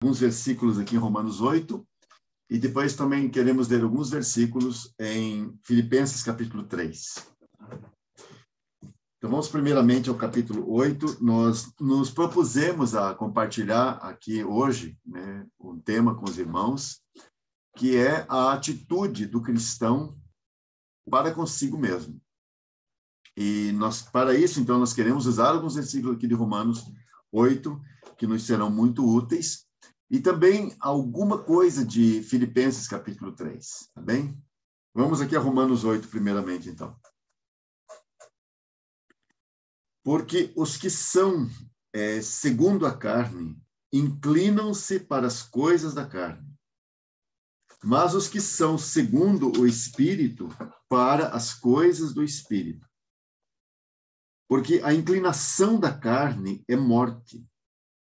alguns versículos aqui em Romanos 8, e depois também queremos ler alguns versículos em Filipenses capítulo 3. Então, vamos primeiramente ao capítulo 8. Nós nos propusemos a compartilhar aqui hoje, né, um tema com os irmãos, que é a atitude do cristão para consigo mesmo. E para isso, então, nós queremos usar alguns versículos aqui de Romanos 8, que nos serão muito úteis, e também alguma coisa de Filipenses capítulo 3, tá bem? Vamos aqui a Romanos 8, primeiramente, então. Porque os que são segundo a carne, inclinam-se para as coisas da carne. Mas os que são segundo o Espírito, para as coisas do Espírito. Porque a inclinação da carne é morte,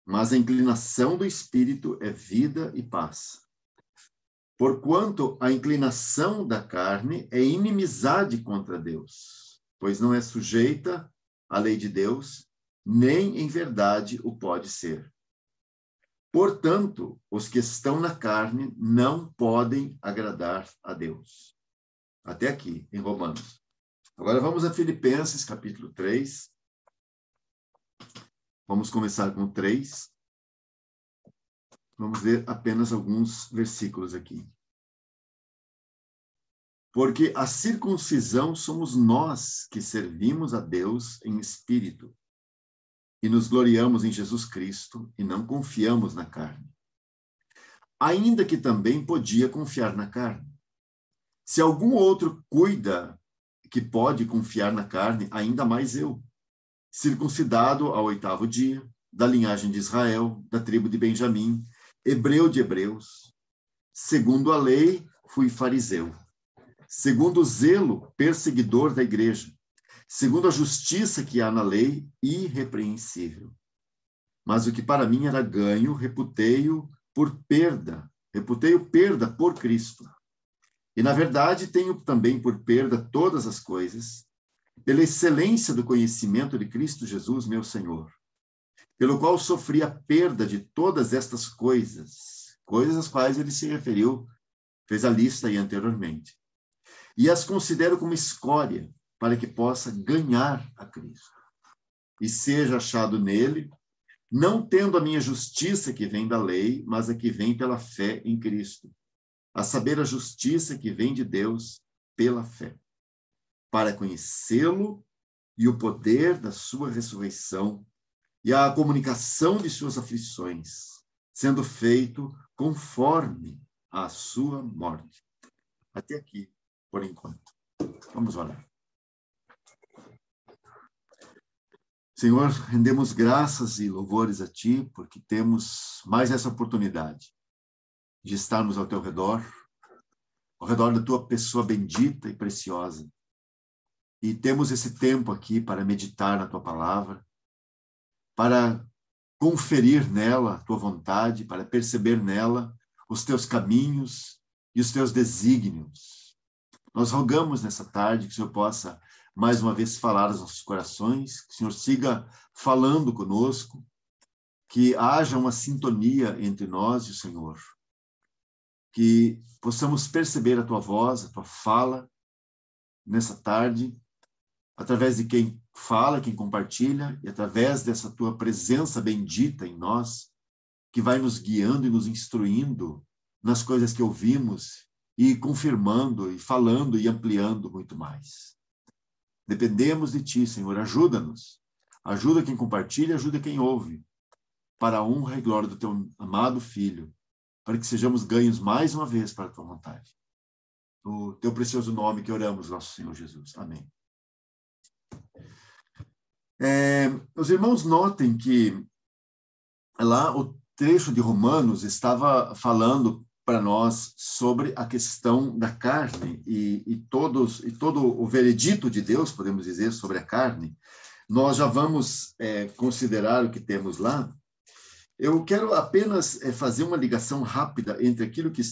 mas a inclinação do Espírito é vida e paz. Porquanto a inclinação da carne é inimizade contra Deus, pois não é sujeita à lei de Deus, nem em verdade o pode ser. Portanto, os que estão na carne não podem agradar a Deus. Até aqui, em Romanos. Agora vamos a Filipenses, capítulo 3. Vamos começar com 3. Vamos ler apenas alguns versículos aqui. Porque a circuncisão somos nós que servimos a Deus em espírito e nos gloriamos em Jesus Cristo e não confiamos na carne. Ainda que também podia confiar na carne. Se algum outro cuida que pode confiar na carne, ainda mais eu, circuncidado ao 8º dia, da linhagem de Israel, da tribo de Benjamim, hebreu de hebreus. Segundo a lei, fui fariseu. Segundo o zelo, perseguidor da igreja. Segundo a justiça que há na lei, irrepreensível. Mas o que para mim era ganho, reputei-o perda por Cristo. E, na verdade, tenho também por perda todas as coisas, pela excelência do conhecimento de Cristo Jesus, meu Senhor, pelo qual sofri a perda de todas estas coisas, coisas às quais ele se referiu, fez a lista aí anteriormente, e as considero como escória, para que possa ganhar a Cristo, e seja achado nele, não tendo a minha justiça que vem da lei, mas a que vem pela fé em Cristo, a saber, a justiça que vem de Deus pela fé, para conhecê-lo e o poder da sua ressurreição e a comunicação de suas aflições, sendo feito conforme a sua morte. Até aqui, por enquanto. Vamos orar. Senhor, rendemos graças e louvores a Ti, porque temos mais essa oportunidade de estarmos ao Teu redor, ao redor da Tua pessoa bendita e preciosa. E temos esse tempo aqui para meditar na Tua palavra, para conferir nela a Tua vontade, para perceber nela os Teus caminhos e os Teus desígnios. Nós rogamos nessa tarde que o Senhor possa, mais uma vez, falar aos nossos corações, que o Senhor siga falando conosco, que haja uma sintonia entre nós e o Senhor, que possamos perceber a Tua voz, a Tua fala, nessa tarde, através de quem fala, quem compartilha, e através dessa Tua presença bendita em nós, que vai nos guiando e nos instruindo nas coisas que ouvimos, e confirmando, e falando, e ampliando muito mais. Dependemos de Ti, Senhor, ajuda-nos. Ajuda quem compartilha, ajuda quem ouve, para a honra e glória do Teu amado Filho, para que sejamos ganhos mais uma vez para a Tua vontade. No Teu precioso nome que oramos, nosso Senhor Jesus. Amém. Os irmãos notem que lá o trecho de Romanos estava falando para nós sobre a questão da carne e todo o veredito de Deus, podemos dizer, sobre a carne. Nós já vamos considerar o que temos lá. Eu quero apenas fazer uma ligação rápida entre aquilo que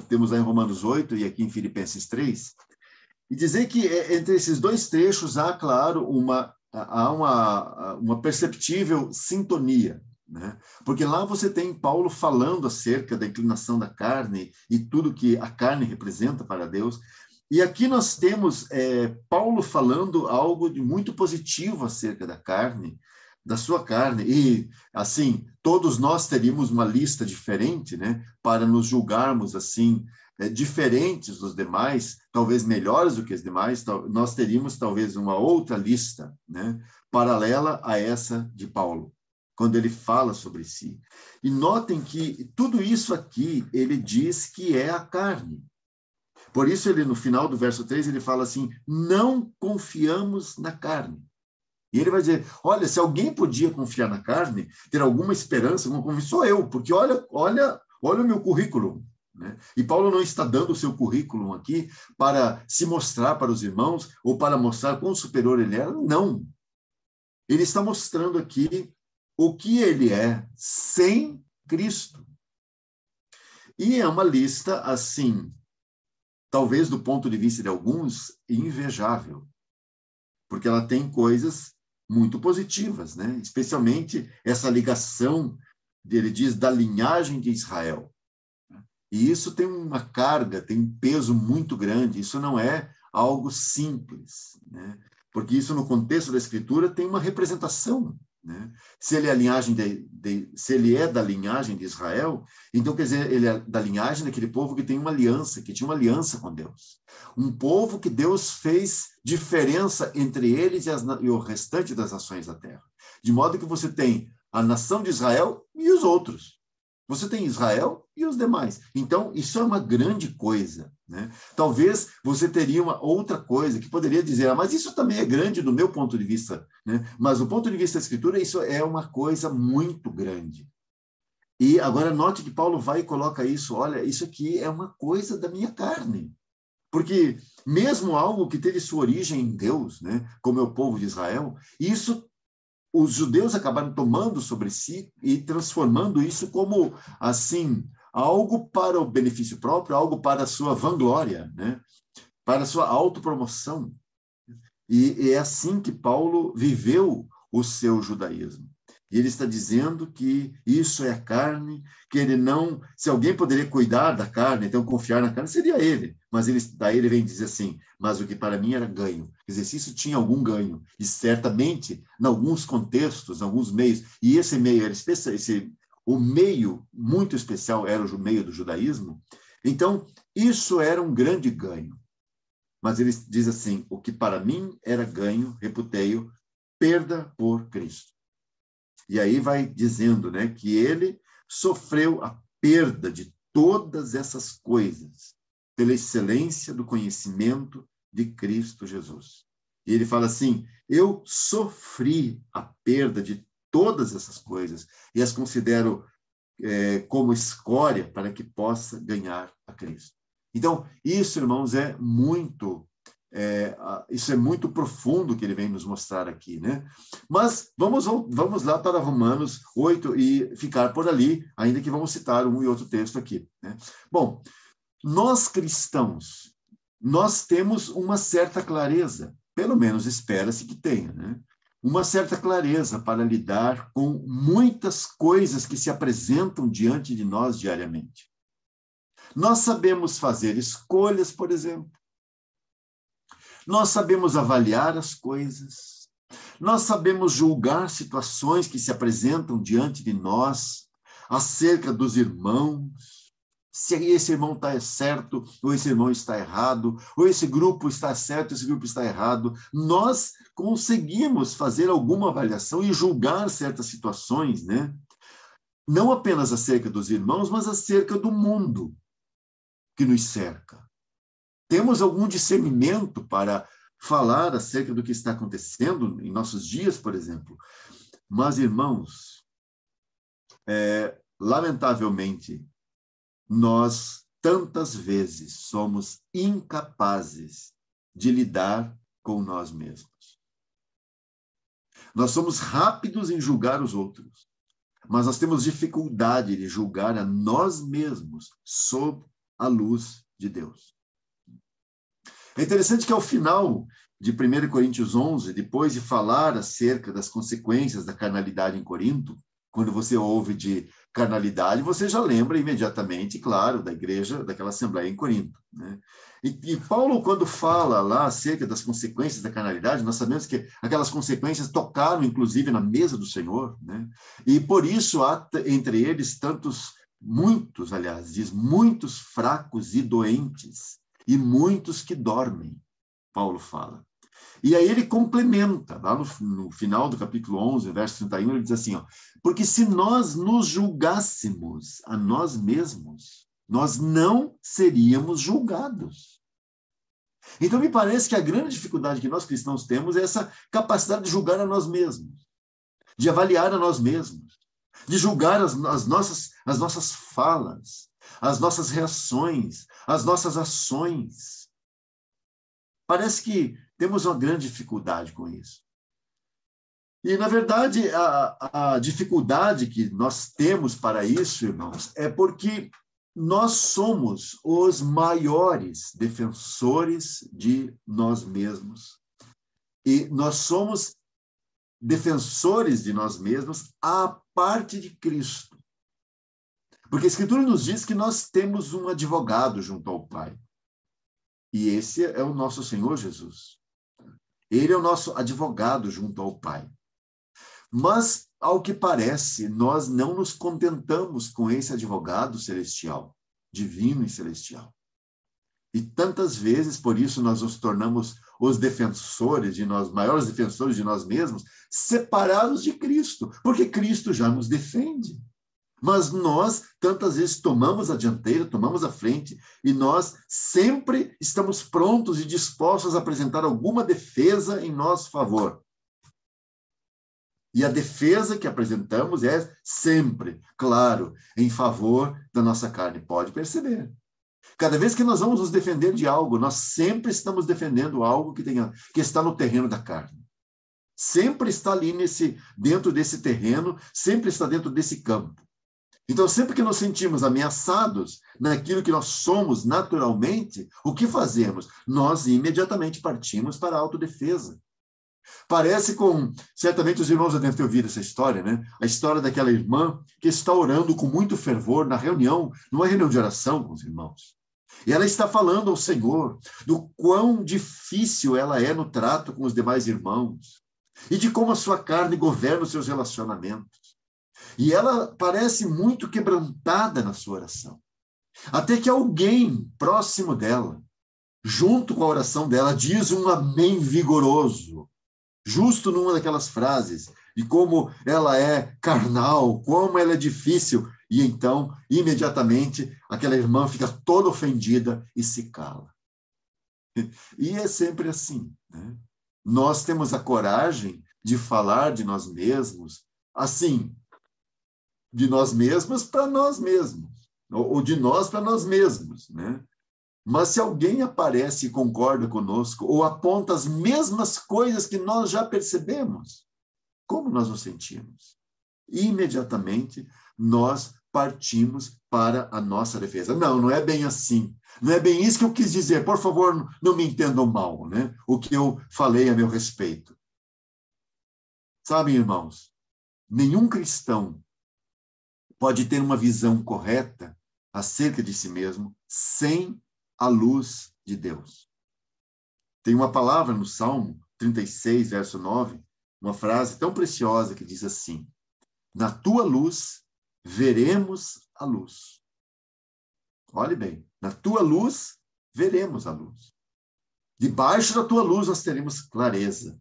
temos lá em Romanos 8 e aqui em Filipenses 3, e dizer que entre esses dois trechos há, claro, uma perceptível sintonia. né? Porque lá você tem Paulo falando acerca da inclinação da carne e tudo que a carne representa para Deus. E aqui nós temos Paulo falando algo de muito positivo acerca da carne, da sua carne. E, assim, todos nós teríamos uma lista diferente, né, para nos julgarmos, assim, diferentes dos demais, talvez melhores do que os demais. Nós teríamos, talvez, uma outra lista, né, paralela a essa de Paulo, quando ele fala sobre si. E notem que tudo isso aqui, ele diz que é a carne. Por isso, ele, no final do verso 3, ele fala assim, não confiamos na carne. E ele vai dizer, olha, se alguém podia confiar na carne, ter alguma esperança, sou eu, porque olha o meu currículo. Né? E Paulo não está dando o seu currículo aqui para se mostrar para os irmãos ou para mostrar quão superior ele era. Não. Ele está mostrando aqui o que ele é sem Cristo. E é uma lista, assim, talvez do ponto de vista de alguns, invejável, porque ela tem coisas muito positivas, né? Especialmente essa ligação, ele diz, da linhagem de Israel. E isso tem uma carga, tem um peso muito grande, isso não é algo simples, né? Porque isso, no contexto da Escritura, tem uma representação. Né? Se ele é da linhagem de Israel, então quer dizer, ele é da linhagem daquele povo que tem uma aliança, que tinha uma aliança com Deus. Um povo que Deus fez diferença entre eles e o restante das nações da terra. De modo que você tem a nação de Israel e os outros. Você tem Israel e os demais. Então, isso é uma grande coisa. Né? Talvez você teria uma outra coisa que poderia dizer, mas isso também é grande do meu ponto de vista. Né? Mas do ponto de vista da Escritura, isso é uma coisa muito grande. E agora note que Paulo vai e coloca isso, olha, isso aqui é uma coisa da minha carne. Porque mesmo algo que teve sua origem em Deus, né, como é o povo de Israel, isso os judeus acabaram tomando sobre si e transformando isso como, assim, algo para o benefício próprio, algo para a sua vanglória, né? Para a sua autopromoção. E é assim que Paulo viveu o seu judaísmo. E ele está dizendo que isso é a carne, que ele não... Se alguém poderia cuidar da carne, então confiar na carne, seria ele. Mas daí ele vem dizer assim, mas o que para mim era ganho. Quer dizer, se isso tinha algum ganho, e certamente, em alguns contextos, em alguns meios, e esse meio era especial, o meio muito especial era o meio do judaísmo, então isso era um grande ganho. Mas ele diz assim, o que para mim era ganho, reputei-o, perda por Cristo. E aí vai dizendo, né, que ele sofreu a perda de todas essas coisas pela excelência do conhecimento de Cristo Jesus. E ele fala assim, eu sofri a perda de todas essas coisas e as considero como escória para que possa ganhar a Cristo. Então, isso, irmãos, isso é muito profundo que ele vem nos mostrar aqui, né? Mas vamos lá para Romanos 8 e ficar por ali, ainda que vamos citar um e outro texto aqui, né? Bom, nós cristãos, nós temos uma certa clareza, pelo menos espera-se que tenha, né? Uma certa clareza para lidar com muitas coisas que se apresentam diante de nós diariamente. Nós sabemos fazer escolhas, por exemplo. Nós sabemos avaliar as coisas. Nós sabemos julgar situações que se apresentam diante de nós acerca dos irmãos. Se esse irmão está certo ou esse irmão está errado, ou esse grupo está certo, esse grupo está errado. Nós conseguimos fazer alguma avaliação e julgar certas situações, né? Não apenas acerca dos irmãos, mas acerca do mundo que nos cerca. Temos algum discernimento para falar acerca do que está acontecendo em nossos dias, por exemplo. Mas, irmãos, lamentavelmente, nós tantas vezes somos incapazes de lidar com nós mesmos. Nós somos rápidos em julgar os outros, mas nós temos dificuldade de julgar a nós mesmos sob a luz de Deus. É interessante que ao final de 1 Coríntios 11, depois de falar acerca das consequências da carnalidade em Corinto, Quando você ouve de carnalidade, você já lembra imediatamente, claro, da igreja, daquela assembleia em Corinto, né? E Paulo, quando fala lá acerca das consequências da carnalidade, nós sabemos que aquelas consequências tocaram, inclusive, na mesa do Senhor, né? E por isso há entre eles muitos, aliás, diz, muitos fracos e doentes, e muitos que dormem, Paulo fala. E aí ele complementa, lá no final do capítulo 11, verso 31, ele diz assim, ó, porque se nós nos julgássemos a nós mesmos, nós não seríamos julgados. Então, me parece que a grande dificuldade que nós cristãos temos é essa capacidade de julgar a nós mesmos, de avaliar a nós mesmos, de julgar as nossas falas, as nossas reações, as nossas ações. Parece que temos uma grande dificuldade com isso. E, na verdade, a dificuldade que nós temos para isso, irmãos, é porque nós somos os maiores defensores de nós mesmos. E nós somos defensores de nós mesmos à parte de Cristo. Porque a Escritura nos diz que nós temos um advogado junto ao Pai. E esse é o nosso Senhor Jesus. Ele é o nosso advogado junto ao Pai. Mas, ao que parece, nós não nos contentamos com esse advogado celestial, divino e celestial. E tantas vezes, por isso, nós nos tornamos os defensores de nós, maiores defensores de nós mesmos, separados de Cristo, porque Cristo já nos defende. Mas nós, tantas vezes, tomamos a dianteira, tomamos a frente, e nós sempre estamos prontos e dispostos a apresentar alguma defesa em nosso favor. E a defesa que apresentamos é sempre, claro, em favor da nossa carne. Pode perceber. Cada vez que nós vamos nos defender de algo, nós sempre estamos defendendo algo que está no terreno da carne. Sempre está ali dentro desse terreno, sempre está dentro desse campo. Então, sempre que nos sentimos ameaçados naquilo que nós somos naturalmente, o que fazemos? Nós imediatamente partimos para a autodefesa. Certamente os irmãos já devem ter ouvido essa história, né? A história daquela irmã que está orando com muito fervor numa reunião de oração com os irmãos. E ela está falando ao Senhor do quão difícil ela é no trato com os demais irmãos e de como a sua carne governa os seus relacionamentos. E ela parece muito quebrantada na sua oração. Até que alguém próximo dela, junto com a oração dela, diz um amém vigoroso, justo numa daquelas frases, de como ela é carnal, como ela é difícil. E então, imediatamente, aquela irmã fica toda ofendida e se cala. E é sempre assim, né? Nós temos a coragem de falar de nós mesmos, assim, de nós mesmos para nós mesmos, ou de nós para nós mesmos, né? Mas se alguém aparece e concorda conosco, ou aponta as mesmas coisas que nós já percebemos, como nós nos sentimos? Imediatamente, nós partimos para a nossa defesa. Não é bem assim. Não é bem isso que eu quis dizer. Por favor, não me entendam mal, né? O que eu falei a meu respeito. Sabem, irmãos, nenhum cristão pode ter uma visão correta acerca de si mesmo sem a luz de Deus. Tem uma palavra no Salmo 36, verso 9, uma frase tão preciosa que diz assim: na tua luz veremos a luz. Olhe bem, na tua luz veremos a luz. Debaixo da tua luz nós teremos clareza.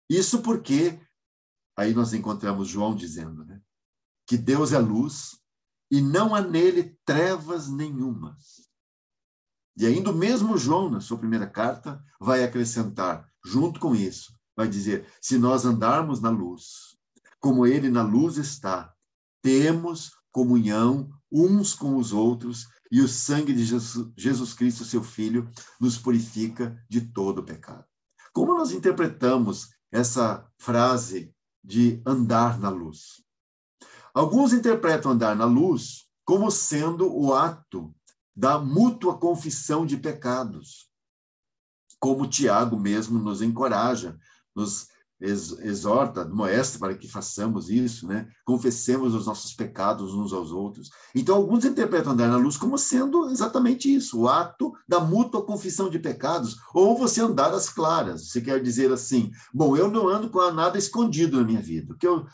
Isso porque, aí nós encontramos João dizendo, né, que Deus é luz e não há nele trevas nenhumas. E ainda o mesmo João, na sua primeira carta, vai acrescentar, junto com isso, vai dizer, se nós andarmos na luz, como ele na luz está, temos comunhão uns com os outros e o sangue de Jesus Cristo, seu Filho, nos purifica de todo o pecado. Como nós interpretamos essa frase de andar na luz? Alguns interpretam andar na luz como sendo o ato da mútua confissão de pecados, como Tiago mesmo nos encoraja, nos exorta, admoesta para que façamos isso, né? Confessemos os nossos pecados uns aos outros. Então, alguns interpretam andar na luz como sendo exatamente isso, o ato da mútua confissão de pecados, ou você andar às claras. Você quer dizer assim, bom, eu não ando com nada escondido na minha vida.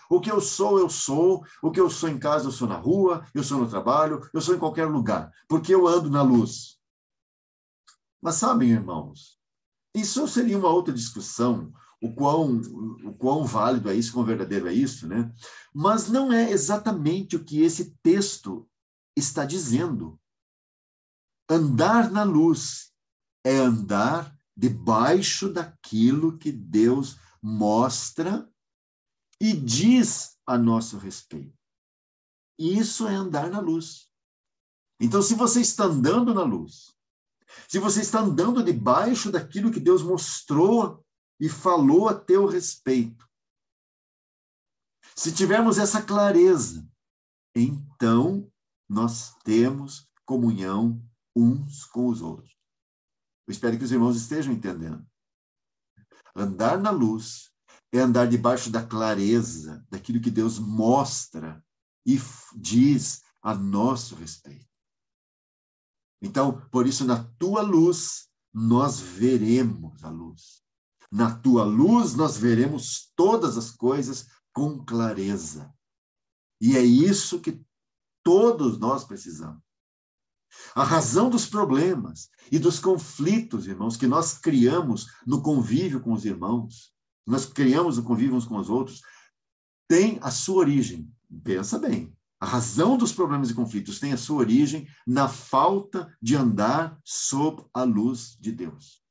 O que eu sou, eu sou. O que eu sou em casa, eu sou na rua, eu sou no trabalho, eu sou em qualquer lugar, porque eu ando na luz. Mas sabem, irmãos, isso seria uma outra discussão, o quão válido é isso, quão verdadeiro é isso, né? Mas não é exatamente o que esse texto está dizendo. Andar na luz é andar debaixo daquilo que Deus mostra e diz a nosso respeito. Isso é andar na luz. Então, se você está andando na luz, se você está andando debaixo daquilo que Deus mostrou e falou a teu respeito, se tivermos essa clareza, então nós temos comunhão uns com os outros. Eu espero que os irmãos estejam entendendo. Andar na luz é andar debaixo da clareza, daquilo que Deus mostra e diz a nosso respeito. Então, por isso, na tua luz, nós veremos a luz. Na tua luz, nós veremos todas as coisas com clareza. E é isso que todos nós precisamos. A razão dos problemas e dos conflitos, irmãos, que nós criamos no convívio com os irmãos, nós criamos no convívio uns com os outros, tem a sua origem. Pensa bem. A razão dos problemas e conflitos tem a sua origem na falta de andar sob a luz de Deus.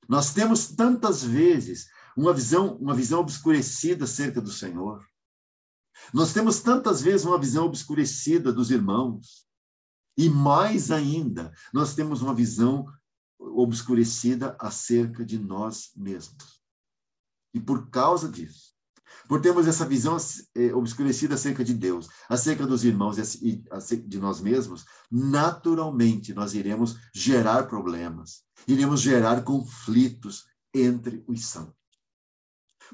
Nós temos tantas vezes uma visão obscurecida acerca do Senhor. Nós temos tantas vezes uma visão obscurecida dos irmãos. E mais ainda, nós temos uma visão obscurecida acerca de nós mesmos. E por causa disso, por termos essa visão obscurecida acerca de Deus, acerca dos irmãos e de nós mesmos, naturalmente nós iremos gerar problemas, iremos gerar conflitos entre os santos.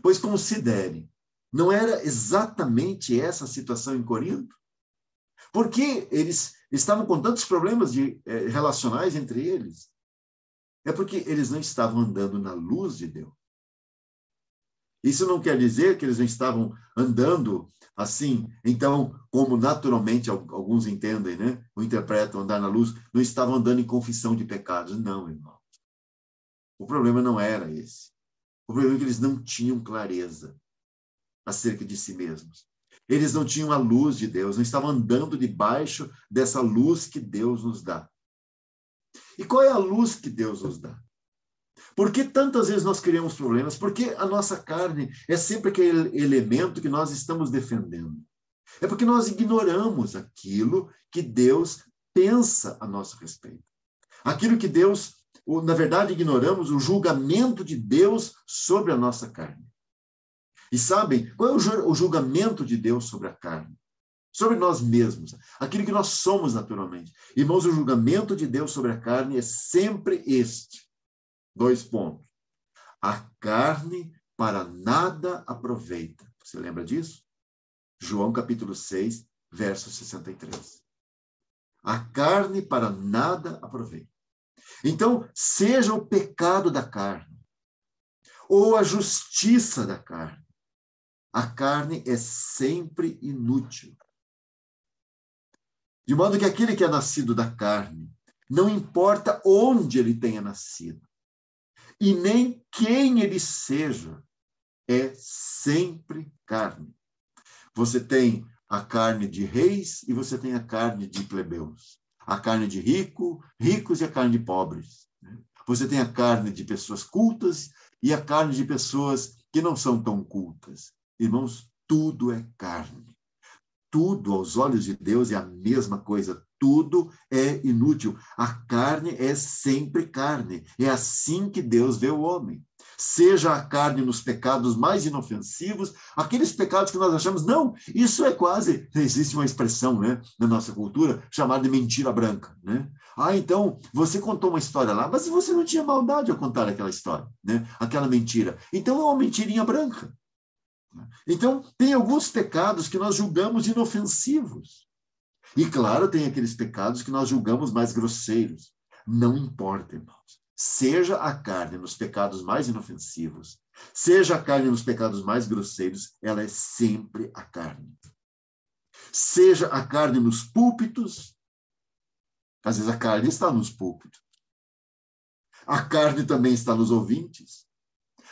Pois considere, não era exatamente essa a situação em Corinto? Porque eles estavam com tantos problemas relacionais entre eles? É porque eles não estavam andando na luz de Deus. Isso não quer dizer que eles não estavam andando assim, então, como naturalmente alguns entendem, né? Ou interpretam andar na luz, não estavam andando em confissão de pecados. Não, irmão. O problema não era esse. O problema é que eles não tinham clareza acerca de si mesmos. Eles não tinham a luz de Deus, não estavam andando debaixo dessa luz que Deus nos dá. E qual é a luz que Deus nos dá? Por que tantas vezes nós criamos problemas? Porque a nossa carne é sempre aquele elemento que nós estamos defendendo. É porque nós ignoramos aquilo que Deus pensa a nosso respeito. Aquilo que Deus, na verdade, ignoramos o julgamento de Deus sobre a nossa carne. E sabem, qual é o julgamento de Deus sobre a carne? Sobre nós mesmos, aquilo que nós somos naturalmente. Irmãos, o julgamento de Deus sobre a carne é sempre este. 2 pontos. A carne para nada aproveita. Você lembra disso? João capítulo 6, verso 63. A carne para nada aproveita. Então, seja o pecado da carne ou a justiça da carne, a carne é sempre inútil. De modo que aquele que é nascido da carne, não importa onde ele tenha nascido, e nem quem ele seja, é sempre carne. Você tem a carne de reis e você tem a carne de plebeus. A carne de ricos e a carne de pobres. Você tem a carne de pessoas cultas e a carne de pessoas que não são tão cultas. Irmãos, tudo é carne. Tudo, aos olhos de Deus, é a mesma coisa. Tudo é inútil. A carne é sempre carne. É assim que Deus vê o homem. seja a carne nos pecados mais inofensivos, aqueles pecados que nós achamos, não, isso é quase, existe uma expressão, né, na nossa cultura, chamada de mentira branca, né? Ah, então, você contou uma história lá, mas você não tinha maldade ao contar aquela história, né? Aquela mentira. Então, é uma mentirinha branca. Então, tem alguns pecados que nós julgamos inofensivos. E, claro, tem aqueles pecados que nós julgamos mais grosseiros. Não importa, irmãos. Seja a carne nos pecados mais inofensivos, seja a carne nos pecados mais grosseiros, ela é sempre a carne. Seja a carne nos púlpitos, às vezes a carne está nos púlpitos. A carne também está nos ouvintes.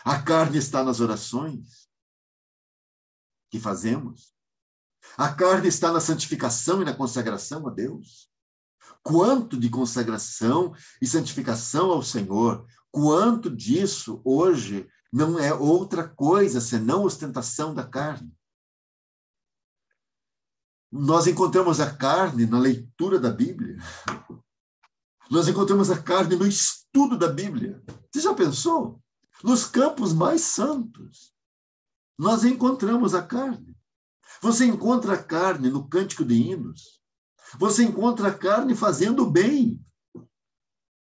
A carne está nas orações que fazemos. A carne está na santificação e na consagração a Deus. Quanto de consagração e santificação ao Senhor, quanto disso hoje não é outra coisa senão ostentação da carne. Nós encontramos a carne na leitura da Bíblia. Nós encontramos a carne no estudo da Bíblia. Você já pensou? Nos campos mais santos, nós encontramos a carne. Você encontra a carne no cântico de hinos. Você encontra a carne fazendo o bem.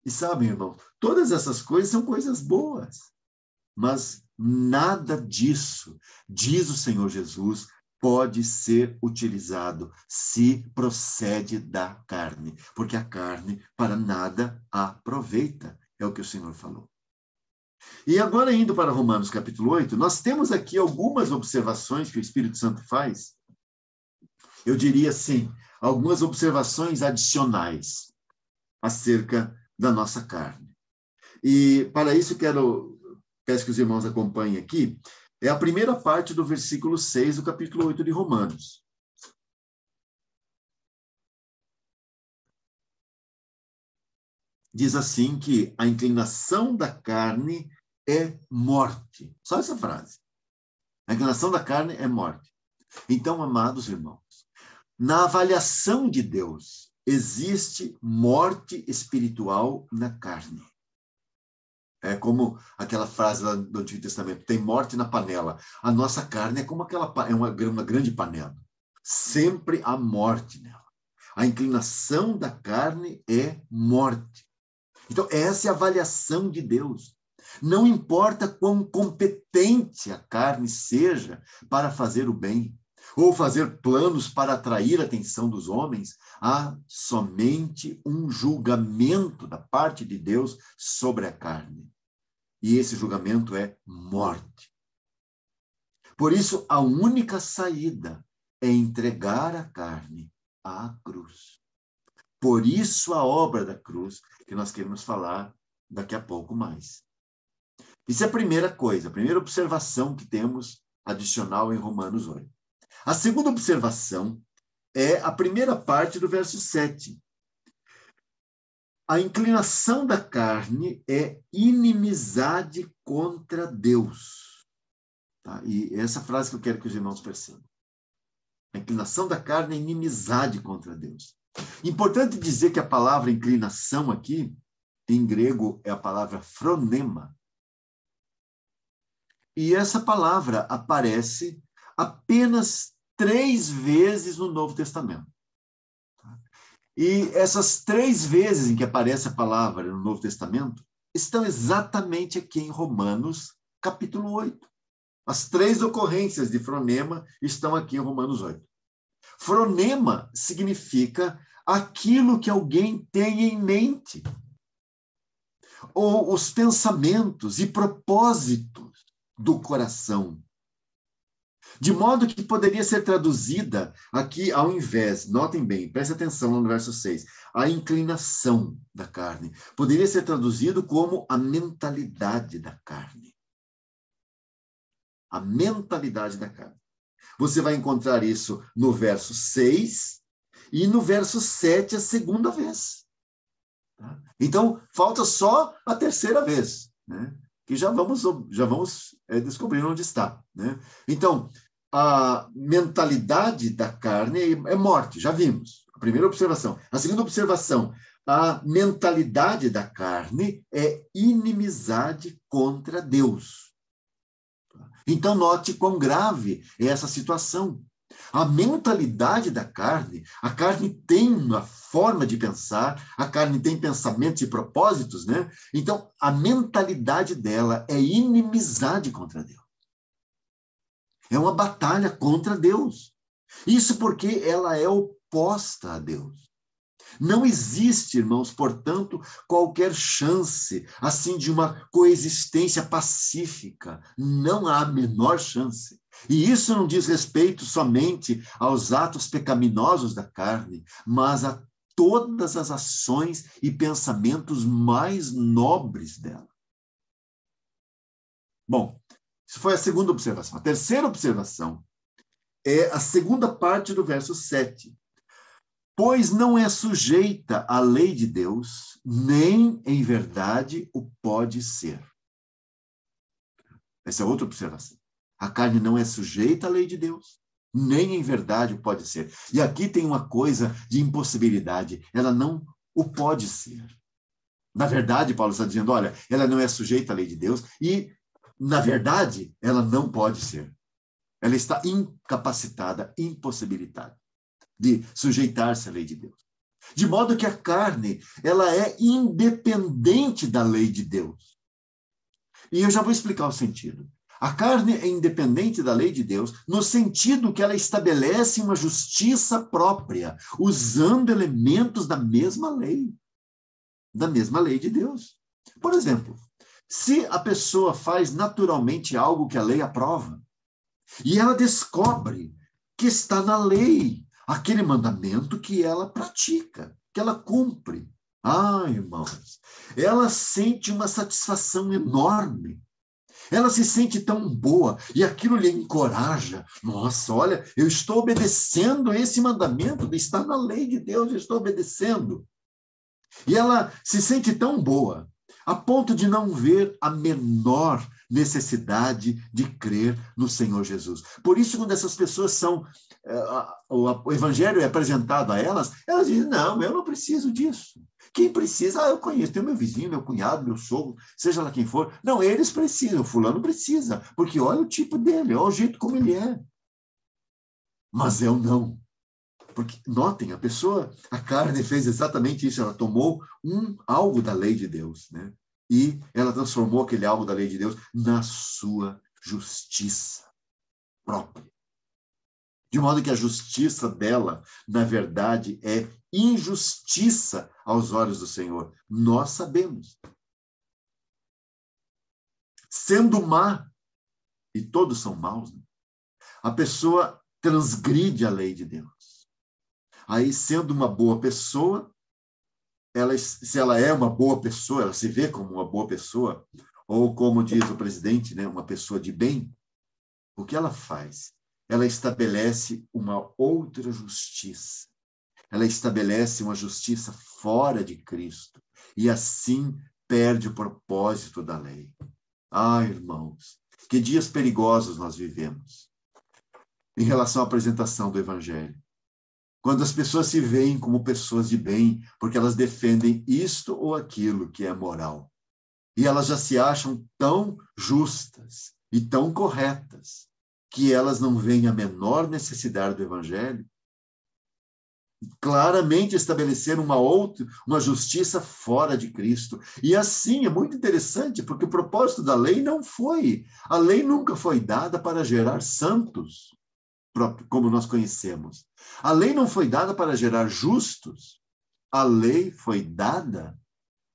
E sabem, irmão, todas essas coisas são coisas boas. Mas nada disso, diz o Senhor Jesus, pode ser utilizado se procede da carne, porque a carne para nada aproveita, é o que o Senhor falou. E agora, indo para Romanos capítulo 8, nós temos aqui algumas observações que o Espírito Santo faz. Eu diria assim, algumas observações adicionais acerca da nossa carne. E para isso peço que os irmãos acompanhem aqui, é a primeira parte do versículo 6 do capítulo 8 de Romanos. Diz assim que a inclinação da carne é morte. Só essa frase. A inclinação da carne é morte. Então, amados irmãos, na avaliação de Deus, existe morte espiritual na carne. É como aquela frase lá do Antigo Testamento, tem morte na panela. A nossa carne é como uma grande panela. Sempre há morte nela. A inclinação da carne é morte. Então, essa é a avaliação de Deus. Não importa quão competente a carne seja para fazer o bem, ou fazer planos para atrair a atenção dos homens, há somente um julgamento da parte de Deus sobre a carne. E esse julgamento é morte. Por isso, a única saída é entregar a carne à cruz. Por isso, a obra da cruz, que nós queremos falar daqui a pouco mais. Isso é a primeira coisa, a primeira observação que temos adicional em Romanos 8. A segunda observação é a primeira parte do verso 7. A inclinação da carne é inimizade contra Deus. Tá? E essa frase que eu quero que os irmãos percebam. A inclinação da carne é inimizade contra Deus. Importante dizer que a palavra inclinação aqui, em grego, é a palavra phronema. E essa palavra aparece apenas 3 vezes no Novo Testamento. E essas 3 vezes em que aparece a palavra no Novo Testamento estão exatamente aqui em Romanos, capítulo 8. As 3 ocorrências de phronema estão aqui em Romanos 8. Phronema significa aquilo que alguém tem em mente, ou os pensamentos e propósitos do coração. De modo que poderia ser traduzida aqui ao invés, notem bem, preste atenção no verso 6, a inclinação da carne. Poderia ser traduzido como a mentalidade da carne. A mentalidade da carne. Você vai encontrar isso no verso 6 e no verso 7 a segunda vez. Tá? Então, falta só a terceira vez, né? Que já vamos descobrir onde está, né? Então, a mentalidade da carne é morte, já vimos. A primeira observação. A segunda observação, a mentalidade da carne é inimizade contra Deus. Então, note quão grave é essa situação. A mentalidade da carne, a carne tem uma forma de pensar, a carne tem pensamentos e propósitos, né? Então, a mentalidade dela é inimizade contra Deus. É uma batalha contra Deus. Isso porque ela é oposta a Deus. Não existe, irmãos, portanto, qualquer chance, assim, de uma coexistência pacífica. Não há a menor chance. E isso não diz respeito somente aos atos pecaminosos da carne, mas a todas as ações e pensamentos mais nobres dela. Bom, isso foi a segunda observação. A terceira observação é a segunda parte do verso 7. Pois não é sujeita à lei de Deus, nem em verdade o pode ser. Essa é outra observação. A carne não é sujeita à lei de Deus, nem em verdade o pode ser. E aqui tem uma coisa de impossibilidade. Ela não o pode ser. Na verdade, Paulo está dizendo, olha, ela não é sujeita à lei de Deus e, na verdade, ela não pode ser. Ela está incapacitada, impossibilitada de sujeitar-se à lei de Deus. De modo que a carne, ela é independente da lei de Deus. E eu já vou explicar o sentido. A carne é independente da lei de Deus no sentido que ela estabelece uma justiça própria, usando elementos da mesma lei de Deus. Por exemplo, se a pessoa faz naturalmente algo que a lei aprova, e ela descobre que está na lei aquele mandamento que ela pratica, que ela cumpre. Ah, irmãos, ela sente uma satisfação enorme. Ela se sente tão boa e aquilo lhe encoraja. Nossa, olha, eu estou obedecendo esse mandamento, está na lei de Deus, eu estou obedecendo. E ela se sente tão boa, a ponto de não ver a menor necessidade de crer no Senhor Jesus. Por isso, quando essas pessoas são, o evangelho é apresentado a elas, elas dizem, não, eu não preciso disso. Quem precisa? Eu conheço, tem meu vizinho, meu cunhado, meu sogro, seja lá quem for. Não, eles precisam, fulano precisa, porque olha o tipo dele, olha o jeito como ele é. Mas eu não. Porque, notem, a carne fez exatamente isso, ela tomou algo da lei de Deus, né? E ela transformou aquele algo da lei de Deus na sua justiça própria. De modo que a justiça dela, na verdade, é injustiça aos olhos do Senhor. Nós sabemos. Sendo má, e todos são maus, né? A pessoa transgride a lei de Deus. Aí, sendo uma boa pessoa, se ela é uma boa pessoa, ela se vê como uma boa pessoa, ou como diz o presidente, né, uma pessoa de bem, o que ela faz? Ela estabelece uma outra justiça. Ela estabelece uma justiça fora de Cristo. E assim perde o propósito da lei. Ah, irmãos, que dias perigosos nós vivemos em relação à apresentação do Evangelho. Quando as pessoas se veem como pessoas de bem, porque elas defendem isto ou aquilo que é moral. E elas já se acham tão justas e tão corretas que elas não veem a menor necessidade do Evangelho. Claramente estabelecer uma justiça fora de Cristo. E assim é muito interessante, porque o propósito da lei a lei nunca foi dada para gerar santos, como nós conhecemos. A lei não foi dada para gerar justos. A lei foi dada,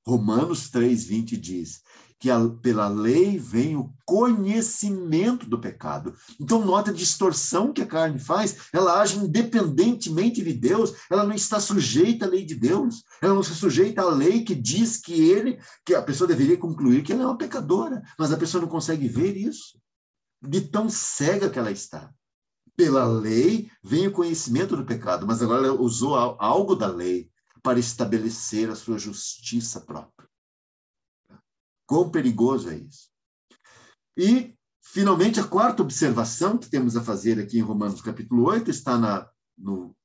Romanos 3:20 diz, que pela lei vem o conhecimento do pecado. Então, nota a distorção que a carne faz. Ela age independentemente de Deus. Ela não está sujeita à lei de Deus. Ela não se sujeita à lei que diz que a pessoa deveria concluir que ela é uma pecadora. Mas a pessoa não consegue ver isso. De tão cega que ela está. Pela lei vem o conhecimento do pecado, mas agora ela usou algo da lei para estabelecer a sua justiça própria. Quão perigoso é isso? E, finalmente, a quarta observação que temos a fazer aqui em Romanos capítulo 8 está no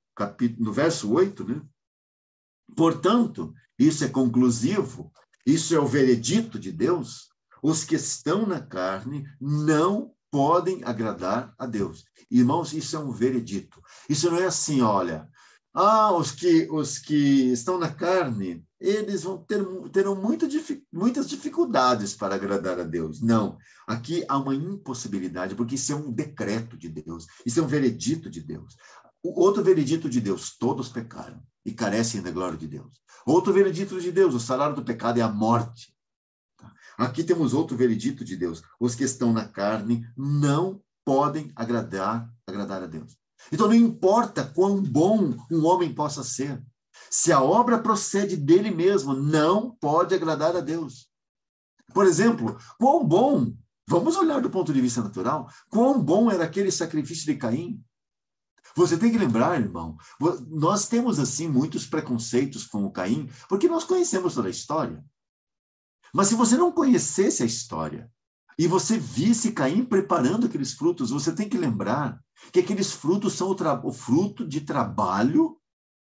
verso 8, né? Portanto, isso é conclusivo, isso é o veredito de Deus, os que estão na carne não podem agradar a Deus. Irmãos, isso é um veredito. Isso não é assim, olha, os que estão na carne, eles terão muitas dificuldades para agradar a Deus. Não, aqui há uma impossibilidade, porque isso é um decreto de Deus, isso é um veredito de Deus. O outro veredito de Deus, todos pecaram e carecem da glória de Deus. Outro veredito de Deus, o salário do pecado é a morte. Aqui temos outro veredito de Deus, os que estão na carne não podem agradar a Deus. Então, não importa quão bom um homem possa ser, se a obra procede dele mesmo, não pode agradar a Deus. Por exemplo, quão bom, vamos olhar do ponto de vista natural, quão bom era aquele sacrifício de Caim. Você tem que lembrar, irmão, nós temos, assim, muitos preconceitos com o Caim, porque nós conhecemos toda a história. Mas se você não conhecesse a história e você visse Caim preparando aqueles frutos, você tem que lembrar que aqueles frutos são o fruto de trabalho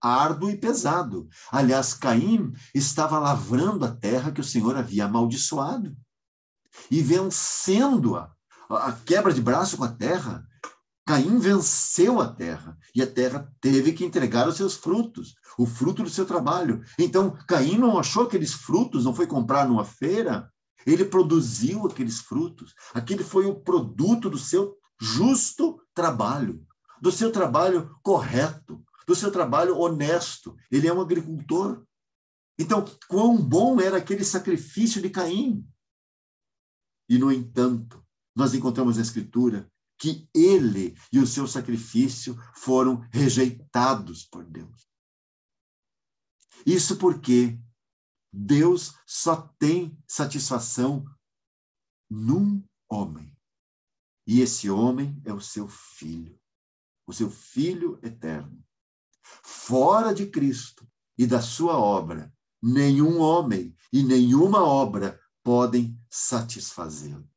árduo e pesado. Aliás, Caim estava lavrando a terra que o Senhor havia amaldiçoado e vencendo a quebra de braço com a terra. Caim venceu a terra e a terra teve que entregar os seus frutos, o fruto do seu trabalho. Então, Caim não achou aqueles frutos, não foi comprar numa feira, ele produziu aqueles frutos. Aquele foi o produto do seu justo trabalho, do seu trabalho correto, do seu trabalho honesto. Ele é um agricultor. Então, quão bom era aquele sacrifício de Caim. E, no entanto, nós encontramos na Escritura que ele e o seu sacrifício foram rejeitados por Deus. Isso porque Deus só tem satisfação num homem. E esse homem é o seu filho eterno. Fora de Cristo e da sua obra, nenhum homem e nenhuma obra podem satisfazê-lo.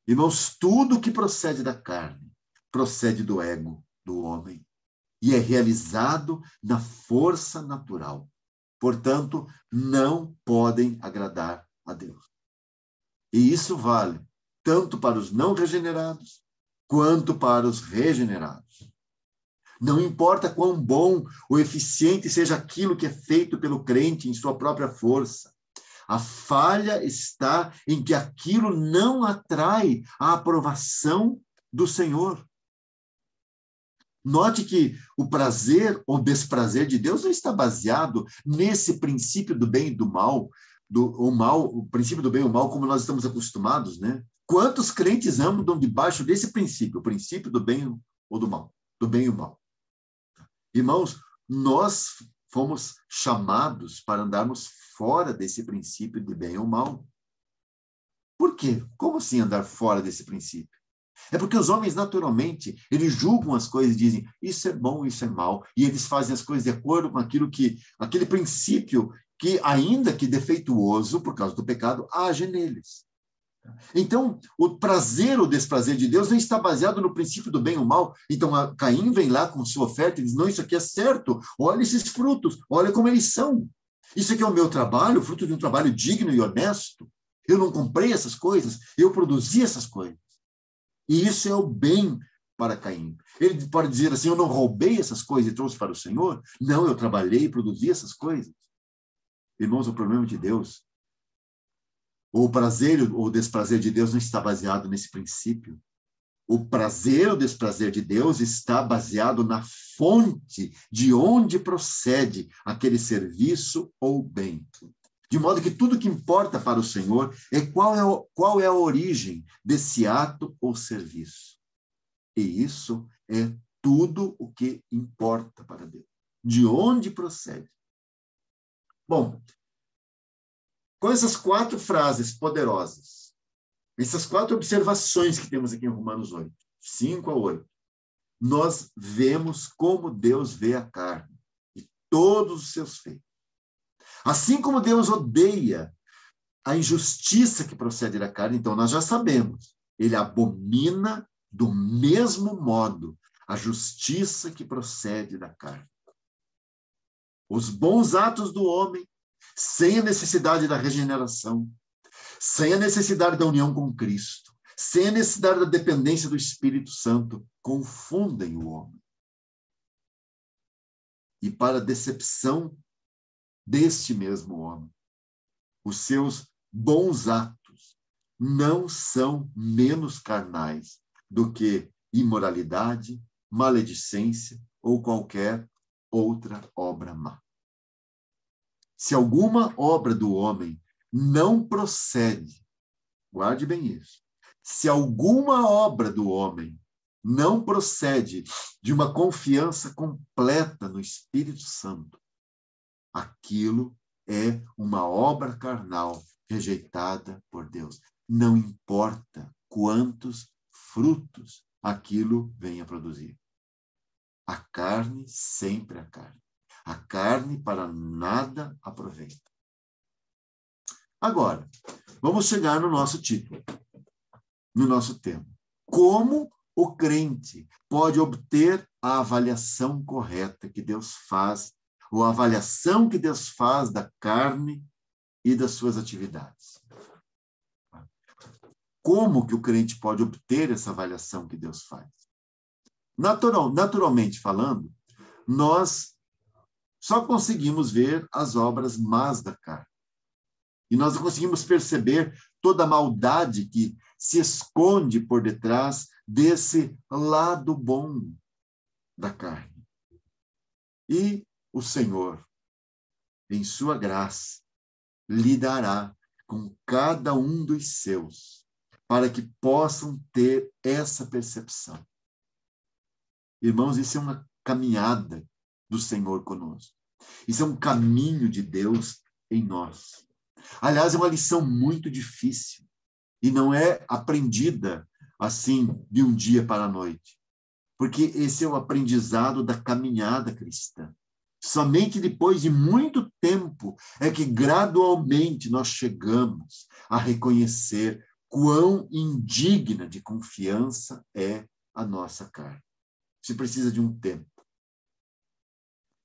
Irmãos, tudo que procede da carne procede do ego do homem e é realizado na força natural. Portanto, não podem agradar a Deus. E isso vale tanto para os não regenerados quanto para os regenerados. Não importa quão bom ou eficiente seja aquilo que é feito pelo crente em sua própria força. A falha está em que aquilo não atrai a aprovação do Senhor. Note que o prazer ou desprazer de Deus não está baseado nesse princípio do bem e do mal, o princípio do bem e do mal, como nós estamos acostumados, né? Quantos crentes andam debaixo desse princípio, o princípio do bem ou do mal, do bem e o mal? Irmãos, nós fomos chamados para andarmos fora desse princípio de bem ou mal. Por quê? Como assim andar fora desse princípio? É porque os homens, naturalmente, eles julgam as coisas e dizem, isso é bom, isso é mal, e eles fazem as coisas de acordo com aquele princípio que, ainda que defeituoso, por causa do pecado, age neles. Então, o prazer ou desprazer de Deus não está baseado no princípio do bem ou mal. Então, Caim vem lá com sua oferta e diz, não, isso aqui é certo, olha esses frutos, olha como eles são. Isso aqui é o meu trabalho, fruto de um trabalho digno e honesto. Eu não comprei essas coisas, eu produzi essas coisas. E isso é o bem para Caim. Ele pode dizer assim, eu não roubei essas coisas e trouxe para o Senhor. Não, eu trabalhei e produzi essas coisas. Irmãos, o problema de Deus, o prazer ou o desprazer de Deus não está baseado nesse princípio. O prazer ou desprazer de Deus está baseado na fonte de onde procede aquele serviço ou bem. De modo que tudo que importa para o Senhor é qual é a origem desse ato ou serviço. E isso é tudo o que importa para Deus. De onde procede. Bom, com essas 4 frases poderosas, essas 4 observações que temos aqui em Romanos 8, 5 a 8, nós vemos como Deus vê a carne e todos os seus feitos. Assim como Deus odeia a injustiça que procede da carne, então nós já sabemos, ele abomina do mesmo modo a justiça que procede da carne. os bons atos do homem, sem a necessidade da regeneração, sem a necessidade da união com Cristo, sem a necessidade da dependência do Espírito Santo, confundem o homem. E para a decepção deste mesmo homem, os seus bons atos não são menos carnais do que imoralidade, maledicência ou qualquer outra obra má. Se alguma obra do homem não procede, guarde bem isso, se alguma obra do homem não procede de uma confiança completa no Espírito Santo, aquilo é uma obra carnal rejeitada por Deus. Não importa quantos frutos aquilo venha produzir. A carne, sempre a carne. A carne para nada aproveita. Agora, vamos chegar no nosso título, no nosso tema. Como o crente pode obter a avaliação correta que Deus faz, ou a avaliação que Deus faz da carne e das suas atividades? Como que o crente pode obter essa avaliação que Deus faz? Naturalmente falando, nós só conseguimos ver as obras más da carne. E nós conseguimos perceber toda a maldade que se esconde por detrás desse lado bom da carne. E o Senhor, em sua graça, lidará com cada um dos seus, para que possam ter essa percepção. Irmãos, isso é uma caminhada do Senhor conosco. Isso é um caminho de Deus em nós. Aliás, é uma lição muito difícil e não é aprendida assim de um dia para a noite, porque esse é o aprendizado da caminhada cristã. Somente depois de muito tempo é que gradualmente nós chegamos a reconhecer quão indigna de confiança é a nossa carne. Você precisa de um tempo.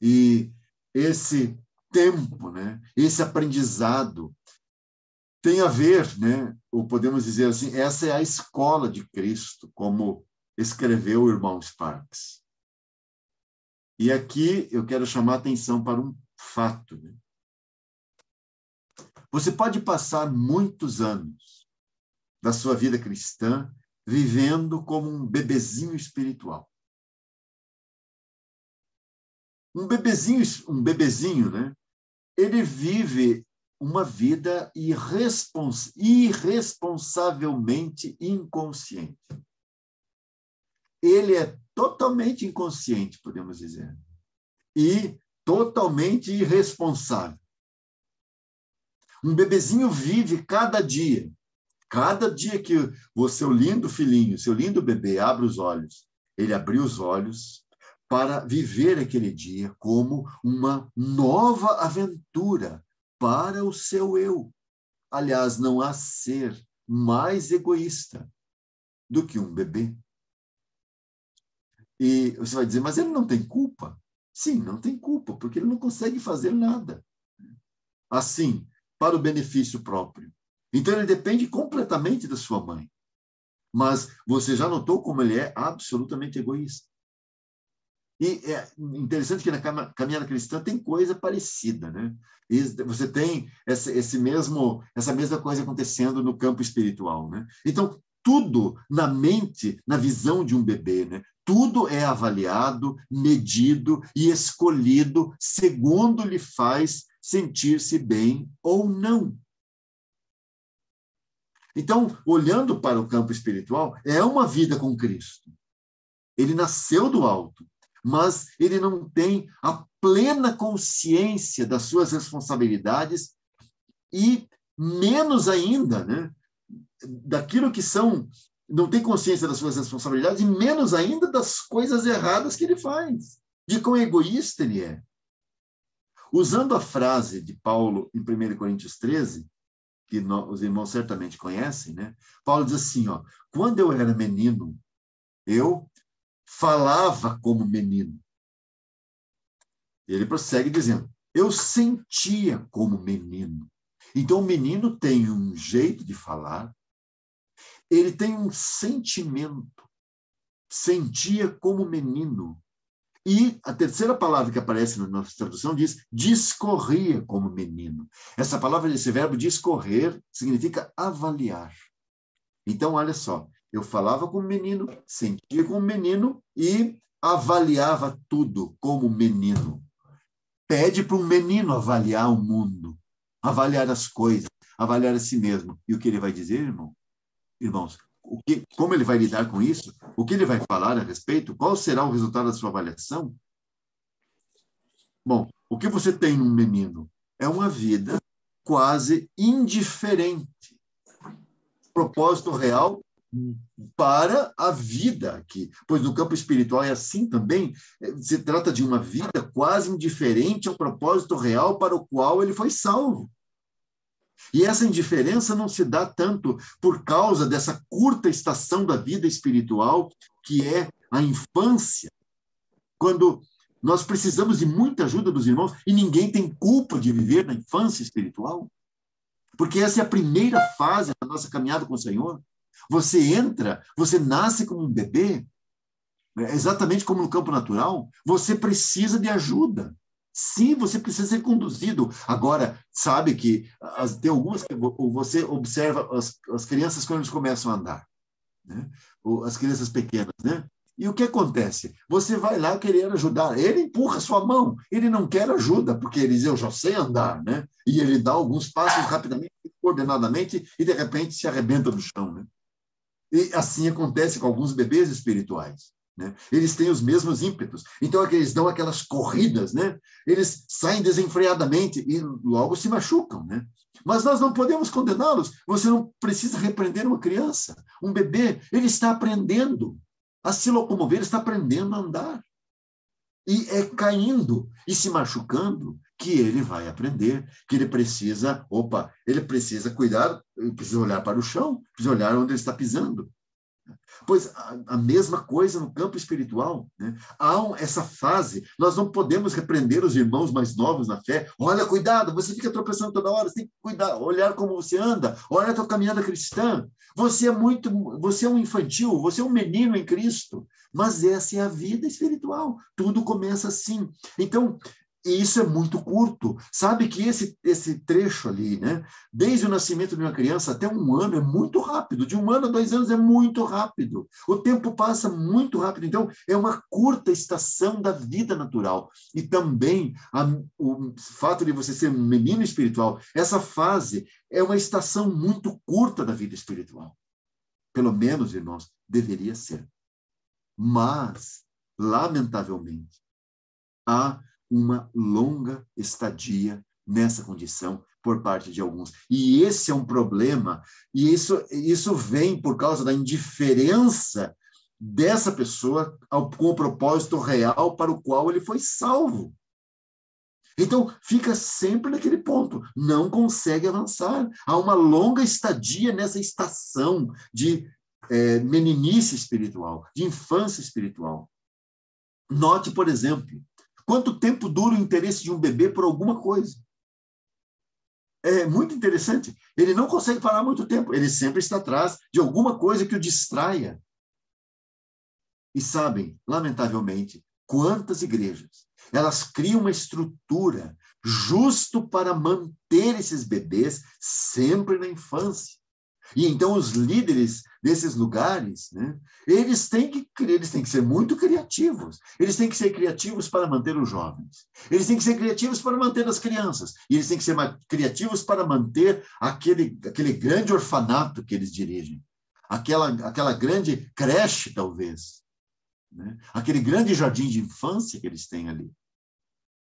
E esse tempo, né, esse aprendizado tem a ver, né, ou podemos dizer assim, essa é a escola de Cristo, como escreveu o irmão Sparks. E aqui eu quero chamar a atenção para um fato. Né? Você pode passar muitos anos da sua vida cristã vivendo como um bebezinho espiritual. Um bebezinho, né? Ele vive uma vida irresponsavelmente inconsciente. Ele é totalmente inconsciente, podemos dizer, e totalmente irresponsável. Um bebezinho vive cada dia que o seu lindo filhinho, seu lindo bebê abre os olhos, ele abriu os olhos para viver aquele dia como uma nova aventura para o seu eu. Aliás, não há ser mais egoísta do que um bebê. E você vai dizer, mas ele não tem culpa? Sim, não tem culpa, porque ele não consegue fazer nada. Assim, para o benefício próprio. Então, ele depende completamente da sua mãe. Mas você já notou como ele é absolutamente egoísta? E é interessante que na caminhada cristã tem coisa parecida, né? E você tem essa mesma coisa acontecendo no campo espiritual, né? Então, tudo na mente, na visão de um bebê, né? Tudo é avaliado, medido e escolhido segundo lhe faz sentir-se bem ou não. Então, olhando para o campo espiritual, é uma vida com Cristo. Ele nasceu do alto, mas ele não tem a plena consciência das suas responsabilidades e menos ainda, né, daquilo que são, não tem consciência das suas responsabilidades e menos ainda das coisas erradas que ele faz, de quão egoísta ele é. Usando a frase de Paulo em 1 Coríntios 13, que os irmãos certamente conhecem, né? Paulo diz assim, ó, quando eu era menino, eu falava como menino. Ele prossegue dizendo, eu sentia como menino. Então, o menino tem um jeito de falar, ele tem um sentimento, sentia como menino. E a terceira palavra que aparece na nossa tradução diz, discorria como menino. Essa palavra, esse verbo discorrer, significa avaliar. Então, olha só, eu falava como menino, sentia como menino e avaliava tudo como menino. Pede para um menino avaliar o mundo, avaliar as coisas, avaliar a si mesmo. E o que ele vai dizer, irmãos? Como ele vai lidar com isso? O que ele vai falar a respeito? Qual será o resultado da sua avaliação? Bom, o que você tem num menino é uma vida quase indiferente. Propósito real para a vida aqui. Pois no campo espiritual é assim também. Se trata de uma vida quase indiferente ao propósito real para o qual ele foi salvo. E essa indiferença não se dá tanto por causa dessa curta estação da vida espiritual, que é a infância, quando nós precisamos de muita ajuda dos irmãos e ninguém tem culpa de viver na infância espiritual, porque essa é a primeira fase da nossa caminhada com o Senhor. Você entra, você nasce como um bebê, exatamente como no campo natural, você precisa de ajuda. Sim, você precisa ser conduzido. Agora, sabe que tem algumas que você observa as crianças quando eles começam a andar, né? As crianças pequenas, né? E o que acontece? Você vai lá querer ajudar, ele empurra sua mão, ele não quer ajuda, porque ele diz, eu já sei andar, né? E ele dá alguns passos rapidamente, coordenadamente, e de repente se arrebenta no chão, né? E assim acontece com alguns bebês espirituais, né? Eles têm os mesmos ímpetos. Então, eles dão aquelas corridas, né? Eles saem desenfreadamente e logo se machucam, né? Mas nós não podemos condená-los. Você não precisa repreender uma criança. Um bebê, ele está aprendendo a se locomover, ele está aprendendo a andar. E é caindo e se machucando que ele vai aprender, que ele precisa cuidar, ele precisa olhar para o chão, precisa olhar onde ele está pisando. Pois a mesma coisa no campo espiritual, né? Há essa fase, nós não podemos repreender os irmãos mais novos na fé. Olha, cuidado, você fica tropeçando toda hora, você tem que cuidar, olhar como você anda, olha a tua caminhada cristã. Você é um infantil, você é um menino em Cristo, mas essa é a vida espiritual. Tudo começa assim. Então, e isso é muito curto. Sabe que esse trecho ali, né? Desde o nascimento de uma criança até 1 ano é muito rápido. De 1 ano a 2 anos é muito rápido. O tempo passa muito rápido. Então, é uma curta estação da vida natural. E também o fato de você ser um menino espiritual, essa fase é uma estação muito curta da vida espiritual. Pelo menos, irmãos, deveria ser. Mas, lamentavelmente, há uma longa estadia nessa condição por parte de alguns. E esse é um problema, e isso vem por causa da indiferença dessa pessoa com o propósito real para o qual ele foi salvo. Então, fica sempre naquele ponto, não consegue avançar. Há uma longa estadia nessa estação de meninice espiritual, de infância espiritual. Note, por exemplo, quanto tempo dura o interesse de um bebê por alguma coisa? É muito interessante. Ele não consegue parar muito tempo. Ele sempre está atrás de alguma coisa que o distraia. E sabem, lamentavelmente, quantas igrejas, elas criam uma estrutura justo para manter esses bebês sempre na infância. E então os líderes desses lugares, né, eles têm que ser muito criativos. Eles têm que ser criativos para manter os jovens. Eles têm que ser criativos para manter as crianças. E eles têm que ser criativos para manter aquele grande orfanato que eles dirigem. Aquela grande creche, talvez. Né? Aquele grande jardim de infância que eles têm ali.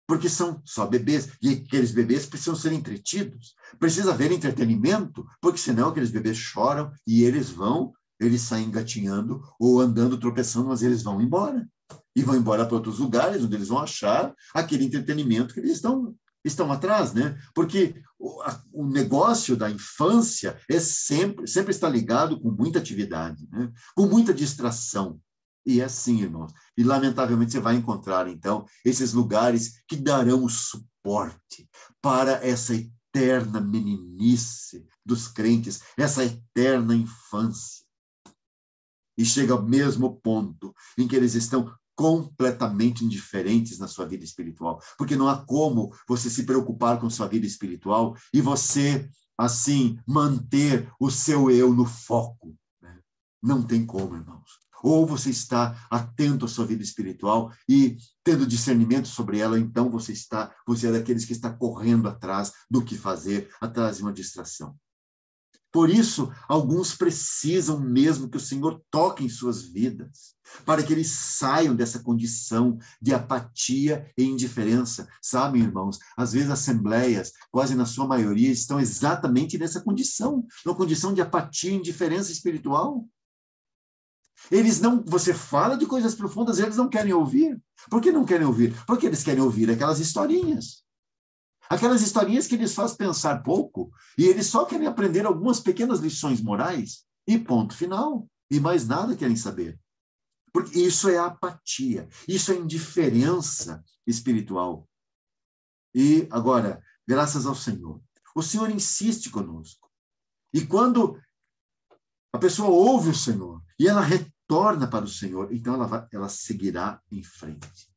Porque são só bebês, e aqueles bebês precisam ser entretidos, precisa haver entretenimento, porque senão aqueles bebês choram e eles saem engatinhando ou andando, tropeçando, mas eles vão embora. E vão embora para outros lugares, onde eles vão achar aquele entretenimento que eles estão atrás, né? Porque o negócio da infância sempre está ligado com muita atividade, né? Com muita distração. E é assim, irmãos. E, lamentavelmente, você vai encontrar, então, esses lugares que darão o suporte para essa eterna meninice dos crentes, essa eterna infância. E chega ao mesmo ponto em que eles estão completamente indiferentes na sua vida espiritual. Porque não há como você se preocupar com sua vida espiritual e você, assim, manter o seu eu no foco. Né? Não tem como, irmãos. Ou você está atento à sua vida espiritual e tendo discernimento sobre ela, então você é daqueles que está correndo atrás do que fazer, atrás de uma distração. Por isso, alguns precisam mesmo que o Senhor toque em suas vidas, para que eles saiam dessa condição de apatia e indiferença. Sabem, irmãos, às vezes assembleias, quase na sua maioria, estão exatamente nessa condição, numa condição de apatia e indiferença espiritual. Eles não, você fala de coisas profundas, eles não querem ouvir. Por que não querem ouvir? Porque eles querem ouvir aquelas historinhas. Aquelas historinhas que eles fazem pensar pouco, e eles só querem aprender algumas pequenas lições morais, e ponto final. E mais nada querem saber. Porque isso é apatia, isso é indiferença espiritual. E agora, graças ao Senhor, o Senhor insiste conosco. E quando a pessoa ouve o Senhor, e ela retorna para o Senhor, então ela seguirá em frente.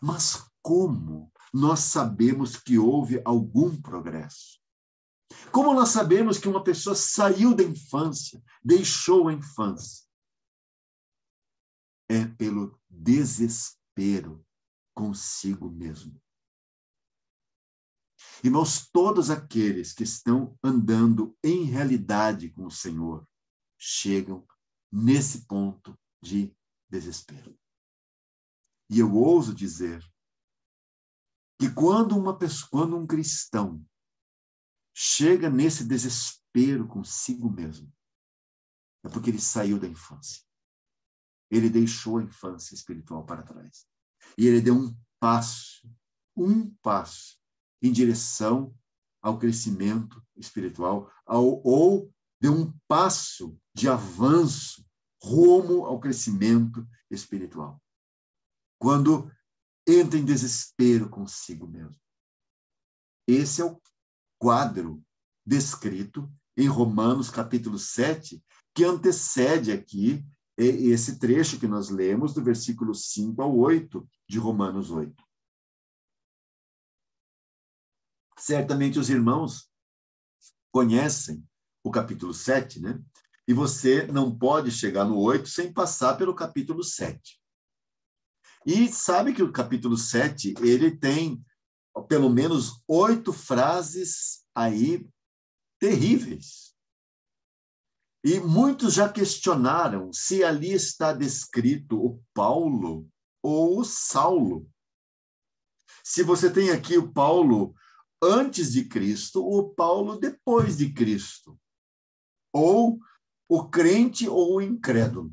Mas como nós sabemos que houve algum progresso? Como nós sabemos que uma pessoa saiu da infância, deixou a infância? É pelo desespero consigo mesmo. Irmãos, todos aqueles que estão andando em realidade com o Senhor chegam nesse ponto de desespero. E eu ouso dizer que quando um cristão chega nesse desespero consigo mesmo, é porque ele saiu da infância. Ele deixou a infância espiritual para trás. E ele deu um passo em direção ao crescimento espiritual, ou deu um passo de avanço rumo ao crescimento espiritual. Quando entra em desespero consigo mesmo. Esse é o quadro descrito em Romanos capítulo 7, que antecede aqui esse trecho que nós lemos do versículo 5 ao 8 de Romanos 8. Certamente os irmãos conhecem o capítulo 7, né? E você não pode chegar no 8 sem passar pelo capítulo 7. E sabe que o capítulo 7, ele tem pelo menos 8 frases aí terríveis. E muitos já questionaram se ali está descrito o Paulo ou o Saulo. Se você tem aqui o Paulo antes de Cristo ou o Paulo depois de Cristo. Ou o crente ou o incrédulo.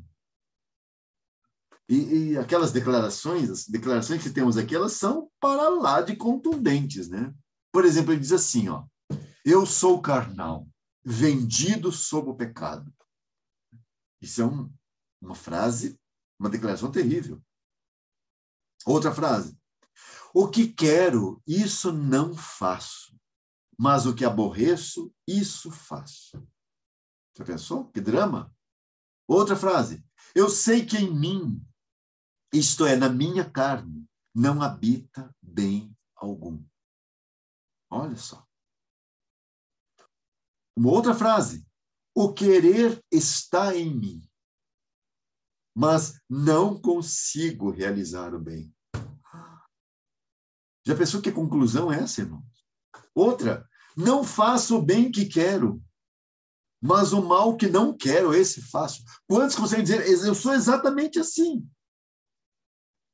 E aquelas declarações, as declarações que temos aqui, elas são para lá de contundentes, né? Por exemplo, ele diz assim, ó, eu sou carnal, vendido sob o pecado. Isso é uma frase, uma declaração terrível. Outra frase, o que quero, isso não faço, mas o que aborreço, isso faço. Já pensou? Que drama! Outra frase, eu sei que em mim, isto é, na minha carne, não habita bem algum. Olha só. Uma outra frase. O querer está em mim, mas não consigo realizar o bem. Já pensou que conclusão é essa, irmão? Outra. Não faço o bem que quero, mas o mal que não quero, esse faço. Quantos conseguem dizer, eu sou exatamente assim?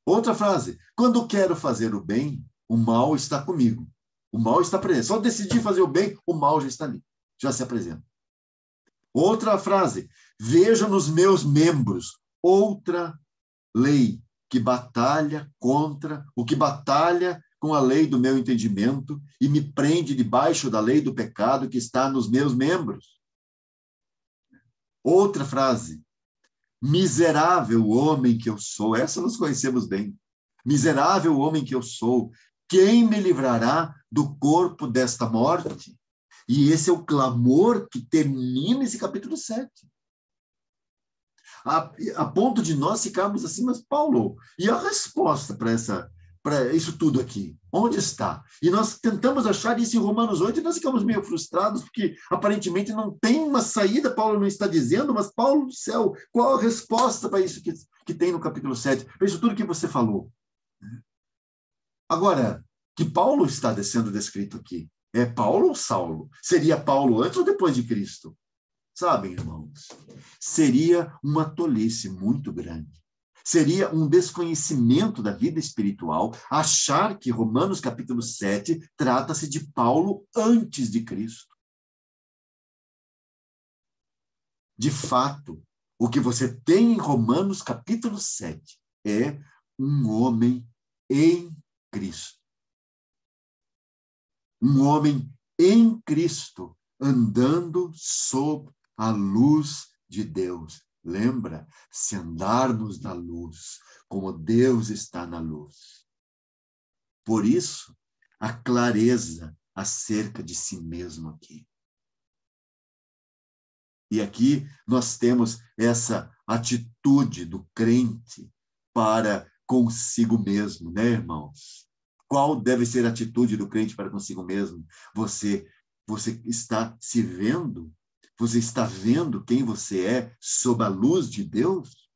Outra frase, quando quero fazer o bem, o mal está comigo. O mal está presente. Só decidir fazer o bem, o mal já está ali. Já se apresenta. Outra frase, vejo nos meus membros outra lei que batalha com a lei do meu entendimento e me prende debaixo da lei do pecado que está nos meus membros. Outra frase, Miserável homem que eu sou, essa nós conhecemos bem. Miserável homem que eu sou, quem me livrará do corpo desta morte? E esse é o clamor que termina esse capítulo 7. A ponto de nós ficarmos assim, mas Paulo, e a resposta para isso tudo aqui? Onde está? E nós tentamos achar isso em Romanos 8 e nós ficamos meio frustrados, porque aparentemente não tem uma saída, Paulo não está dizendo, mas Paulo do céu, qual a resposta para isso que tem no capítulo 7? Para isso tudo que você falou. Agora, que Paulo está sendo descrito aqui, é Paulo ou Saulo? Seria Paulo antes ou depois de Cristo? Sabem, irmãos, seria uma tolice muito grande. Seria um desconhecimento da vida espiritual achar que Romanos capítulo 7 trata-se de Paulo antes de Cristo. De fato, o que você tem em Romanos capítulo 7 é um homem em Cristo. Um homem em Cristo, andando sob a luz de Deus. Lembra? Se andarmos na luz, como Deus está na luz. Por isso, a clareza acerca de si mesmo aqui. E aqui nós temos essa atitude do crente para consigo mesmo, né, irmãos? Qual deve ser a atitude do crente para consigo mesmo? Você está se vendo? Você está vendo quem você é sob a luz de Deus?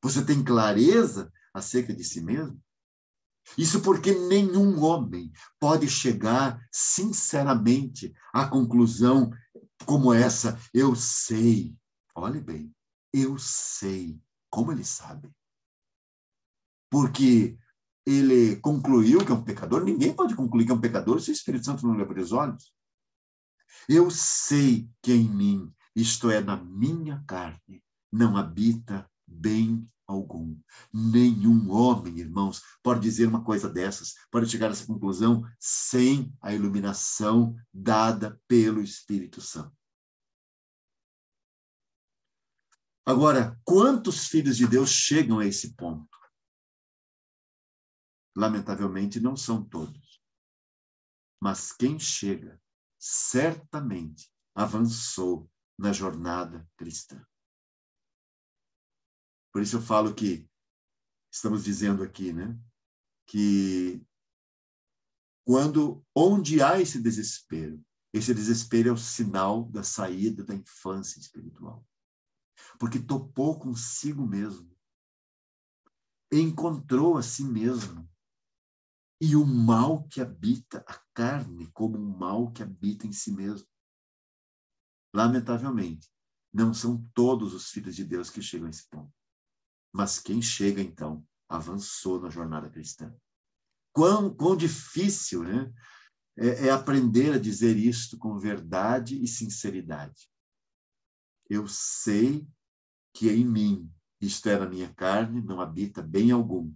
Você tem clareza acerca de si mesmo? Isso porque nenhum homem pode chegar sinceramente à conclusão como essa. Eu sei, olhe bem, eu sei. Como ele sabe? Porque ele concluiu que é um pecador. Ninguém pode concluir que é um pecador se o Espírito Santo não lhe abrir os olhos. Eu sei que em mim, isto é, na minha carne, não habita bem algum. Nenhum homem, irmãos, pode dizer uma coisa dessas, pode chegar a essa conclusão sem a iluminação dada pelo Espírito Santo. Agora, quantos filhos de Deus chegam a esse ponto? Lamentavelmente, não são todos. Mas quem chega, certamente avançou na jornada cristã. Por isso eu falo que, estamos dizendo aqui, né, que onde há esse desespero é o sinal da saída da infância espiritual. Porque topou consigo mesmo, encontrou a si mesmo, e o mal que habita a carne como um mal que habita em si mesmo. Lamentavelmente, não são todos os filhos de Deus que chegam a esse ponto. Mas quem chega, então, avançou na jornada cristã. Quão difícil, né? É aprender a dizer isto com verdade e sinceridade. Eu sei que em mim, isto é, na minha carne, não habita bem algum.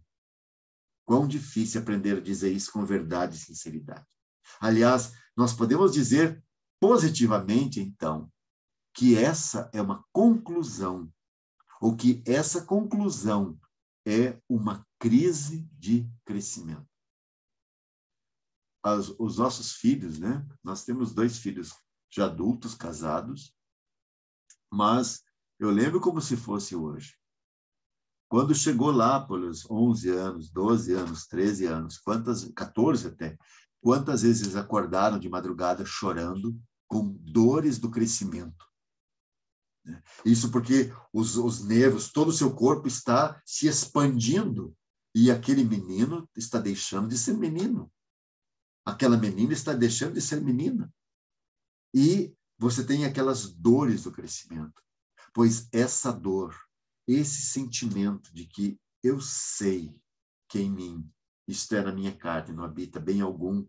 Quão difícil aprender a dizer isso com verdade e sinceridade. Aliás, nós podemos dizer positivamente, então, que essa é uma conclusão, ou que essa conclusão é uma crise de crescimento. Os nossos filhos, né? Nós temos 2 filhos já adultos, casados, mas eu lembro como se fosse hoje. Quando chegou lá pelos 11 anos, 12 anos, 13 anos, 14 até, quantas vezes acordaram de madrugada chorando com dores do crescimento? Isso porque os nervos, todo o seu corpo está se expandindo e aquele menino está deixando de ser menino. Aquela menina está deixando de ser menina. E você tem aquelas dores do crescimento. Pois essa dor, esse sentimento de que eu sei que em mim, isto é, na minha carne, não habita bem algum,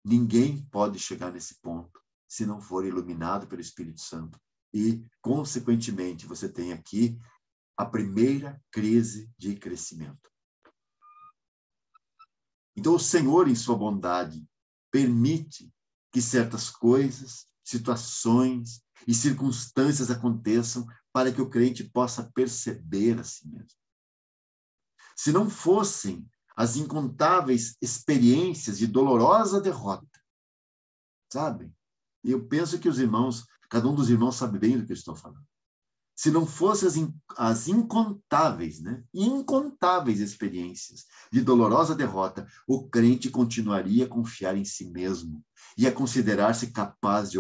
ninguém pode chegar nesse ponto se não for iluminado pelo Espírito Santo. E, consequentemente, você tem aqui a primeira crise de crescimento. Então, o Senhor, em sua bondade, permite que certas coisas, situações, e circunstâncias aconteçam para que o crente possa perceber a si mesmo. Se não fossem as incontáveis experiências de dolorosa derrota, sabe? E eu penso que os irmãos, cada um dos irmãos sabe bem do que eu estou falando. Se não fossem as incontáveis, né? Incontáveis experiências de dolorosa derrota, o crente continuaria a confiar em si mesmo e a considerar-se capaz de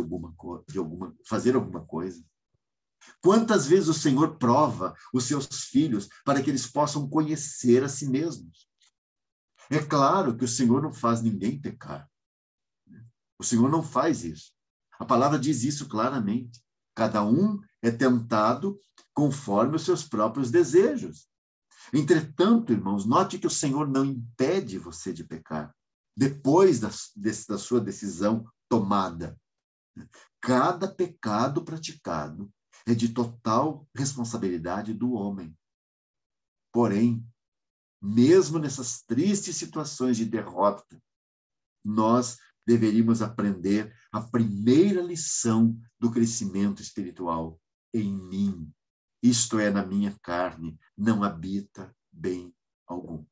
fazer alguma coisa. Quantas vezes o Senhor prova os seus filhos para que eles possam conhecer a si mesmos? É claro que o Senhor não faz ninguém pecar. O Senhor não faz isso. A palavra diz isso claramente. Cada um é tentado conforme os seus próprios desejos. Entretanto, irmãos, note que o Senhor não impede você de pecar depois da sua decisão tomada. Cada pecado praticado é de total responsabilidade do homem. Porém, mesmo nessas tristes situações de derrota, nós deveríamos aprender a primeira lição do crescimento espiritual. Em mim, isto é, na minha carne, não habita bem algum.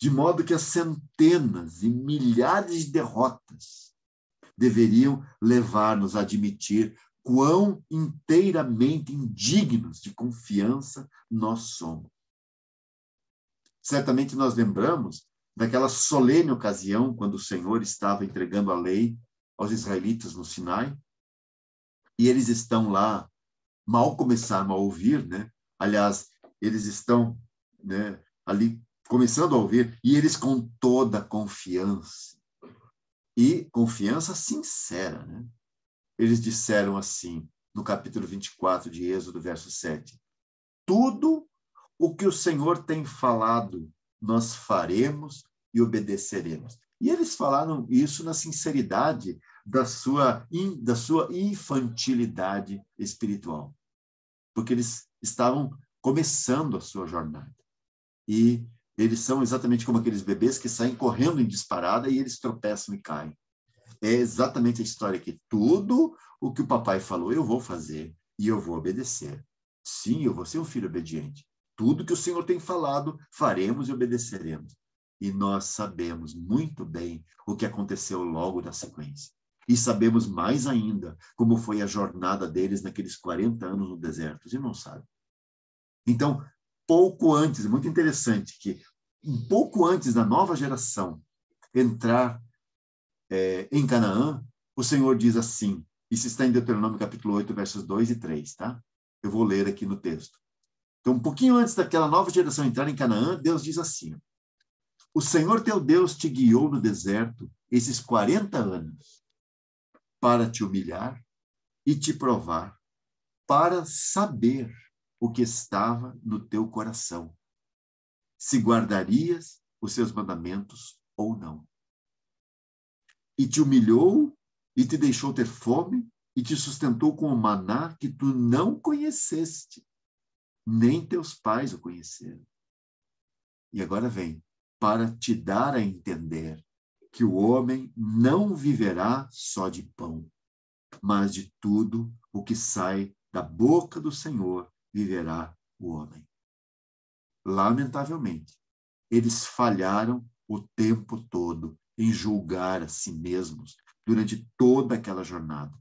De modo que as centenas e milhares de derrotas deveriam levar-nos a admitir quão inteiramente indignos de confiança nós somos. Certamente nós lembramos daquela solene ocasião quando o Senhor estava entregando a lei aos israelitas no Sinai, e eles estão lá, mal começaram a ouvir, né? Aliás, eles estão, né, ali começando a ouvir, e eles com toda a confiança, e confiança sincera, né? Eles disseram assim, no capítulo 24 de Êxodo, verso 7, tudo o que o Senhor tem falado, nós faremos e obedeceremos. E eles falaram isso na sinceridade da sua infantilidade espiritual, porque eles estavam começando a sua jornada. E eles são exatamente como aqueles bebês que saem correndo em disparada e eles tropeçam e caem. É exatamente a história que tudo o que o papai falou eu vou fazer e eu vou obedecer. Sim, eu vou ser um filho obediente. Tudo que o Senhor tem falado, faremos e obedeceremos. E nós sabemos muito bem o que aconteceu logo na sequência. E sabemos mais ainda como foi a jornada deles naqueles 40 anos no deserto. Os irmãos sabem. Então, pouco antes, muito interessante que um pouco antes da nova geração entrar em Canaã, o Senhor diz assim, isso está em Deuteronômio capítulo 8, versos 2 e 3, tá? Eu vou ler aqui no texto. Então, um pouquinho antes daquela nova geração entrar em Canaã, Deus diz assim, o Senhor teu Deus te guiou no deserto esses 40 anos para te humilhar e te provar, para saber o que estava no teu coração, se guardarias os seus mandamentos ou não. E te humilhou e te deixou ter fome e te sustentou com o maná que tu não conheceste, nem teus pais o conheceram. E agora vem, para te dar a entender que o homem não viverá só de pão, mas de tudo o que sai da boca do Senhor viverá o homem. Lamentavelmente, eles falharam o tempo todo em julgar a si mesmos durante toda aquela jornada.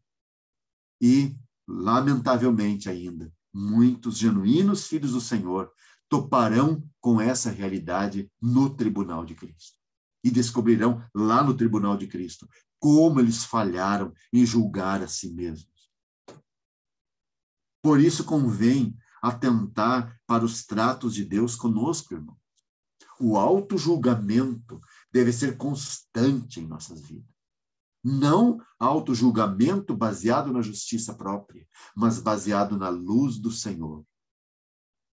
E, lamentavelmente ainda, muitos genuínos filhos do Senhor toparão com essa realidade no tribunal de Cristo. E descobrirão lá no tribunal de Cristo como eles falharam em julgar a si mesmos. Por isso convém atentar para os tratos de Deus conosco, irmão. O autojulgamento deve ser constante em nossas vidas. Não autojulgamento baseado na justiça própria, mas baseado na luz do Senhor.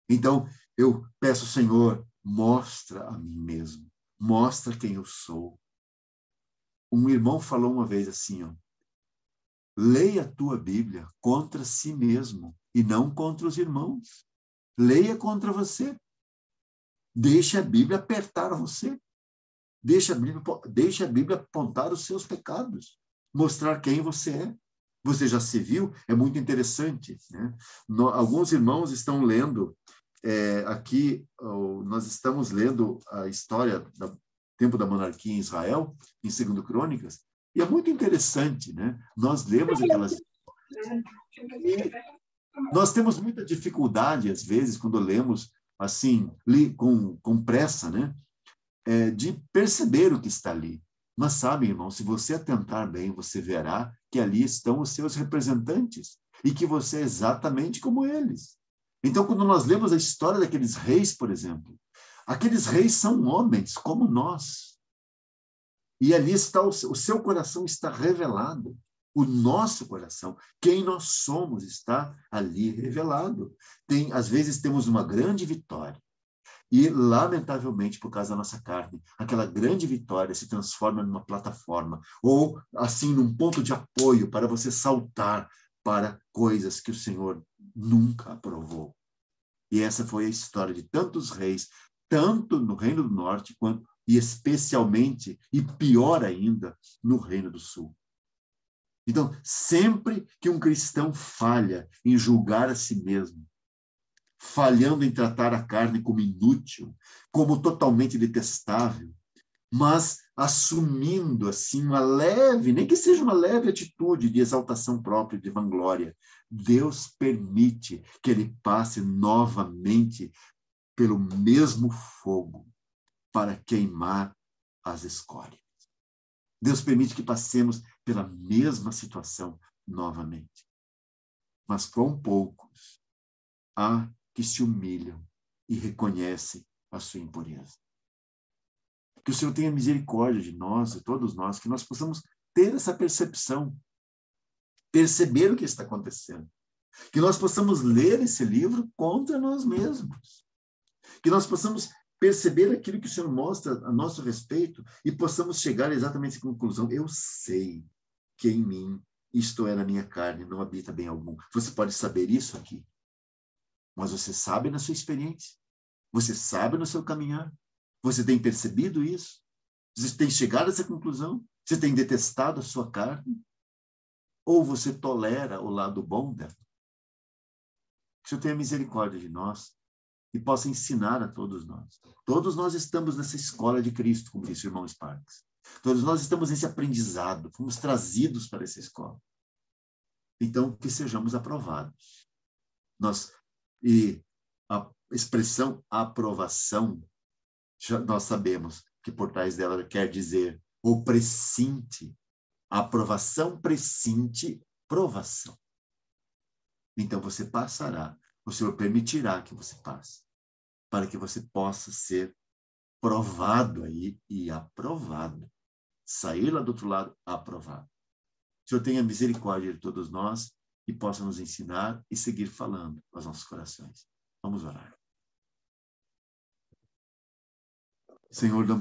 Então, eu peço, Senhor, mostra a mim mesmo. Mostra quem eu sou. Um irmão falou uma vez assim, ó, leia a tua Bíblia contra si mesmo e não contra os irmãos. Leia contra você. Deixe a Bíblia apertar você. Deixe a Bíblia apontar os seus pecados. Mostrar quem você é. Você já se viu? É muito interessante, né? Alguns irmãos estão lendo aqui, nós estamos lendo a história do tempo da monarquia em Israel, em 2 Crônicas, e é muito interessante, né? Nós lemos aquelas... Nós temos muita dificuldade, às vezes, quando lemos assim, com pressa, né? De perceber o que está ali. Mas sabe, irmão, se você atentar bem, você verá que ali estão os seus representantes e que você é exatamente como eles. Então, quando nós lemos a história daqueles reis, por exemplo, aqueles reis são homens como nós. E ali está o seu coração está revelado. O nosso coração, quem nós somos, está ali revelado. Às vezes temos uma grande vitória. E, lamentavelmente, por causa da nossa carne, aquela grande vitória se transforma numa plataforma, ou, assim, num ponto de apoio para você saltar para coisas que o Senhor nunca aprovou. E essa foi a história de tantos reis, tanto no Reino do Norte, quanto, e especialmente, e pior ainda, no Reino do Sul. Então, sempre que um cristão falha em julgar a si mesmo, falhando em tratar a carne como inútil, como totalmente detestável, mas assumindo assim uma leve, nem que seja uma leve atitude de exaltação própria, de vanglória, Deus permite que ele passe novamente pelo mesmo fogo para queimar as escórias. Deus permite que passemos pela mesma situação novamente. Mas quão poucos há que se humilham e reconhecem a sua impureza. Que o Senhor tenha misericórdia de nós, de todos nós, que nós possamos ter essa percepção, perceber o que está acontecendo. Que nós possamos ler esse livro contra nós mesmos. Que nós possamos perceber aquilo que o Senhor mostra a nosso respeito e possamos chegar exatamente à conclusão. Eu sei que em mim, isto é, na minha carne, não habita bem algum. Você pode saber isso aqui. Mas você sabe na sua experiência? Você sabe no seu caminhar? Você tem percebido isso? Você tem chegado a essa conclusão? Você tem detestado a sua carne? Ou você tolera o lado bom dela? Que o Senhor tenha misericórdia de nós e possa ensinar a todos nós. Todos nós estamos nessa escola de Cristo, como disse o irmão Sparks. Todos nós estamos nesse aprendizado, fomos trazidos para essa escola. Então, que sejamos aprovados. E a expressão aprovação, nós sabemos que por trás dela quer dizer ou pressinte. A aprovação pressinte provação. Então você passará, o Senhor permitirá que você passe, para que você possa ser provado aí e aprovado. Sair lá do outro lado aprovado. O Senhor tenha misericórdia de todos nós e possa nos ensinar e seguir falando aos nossos corações. Vamos orar. Senhor, damos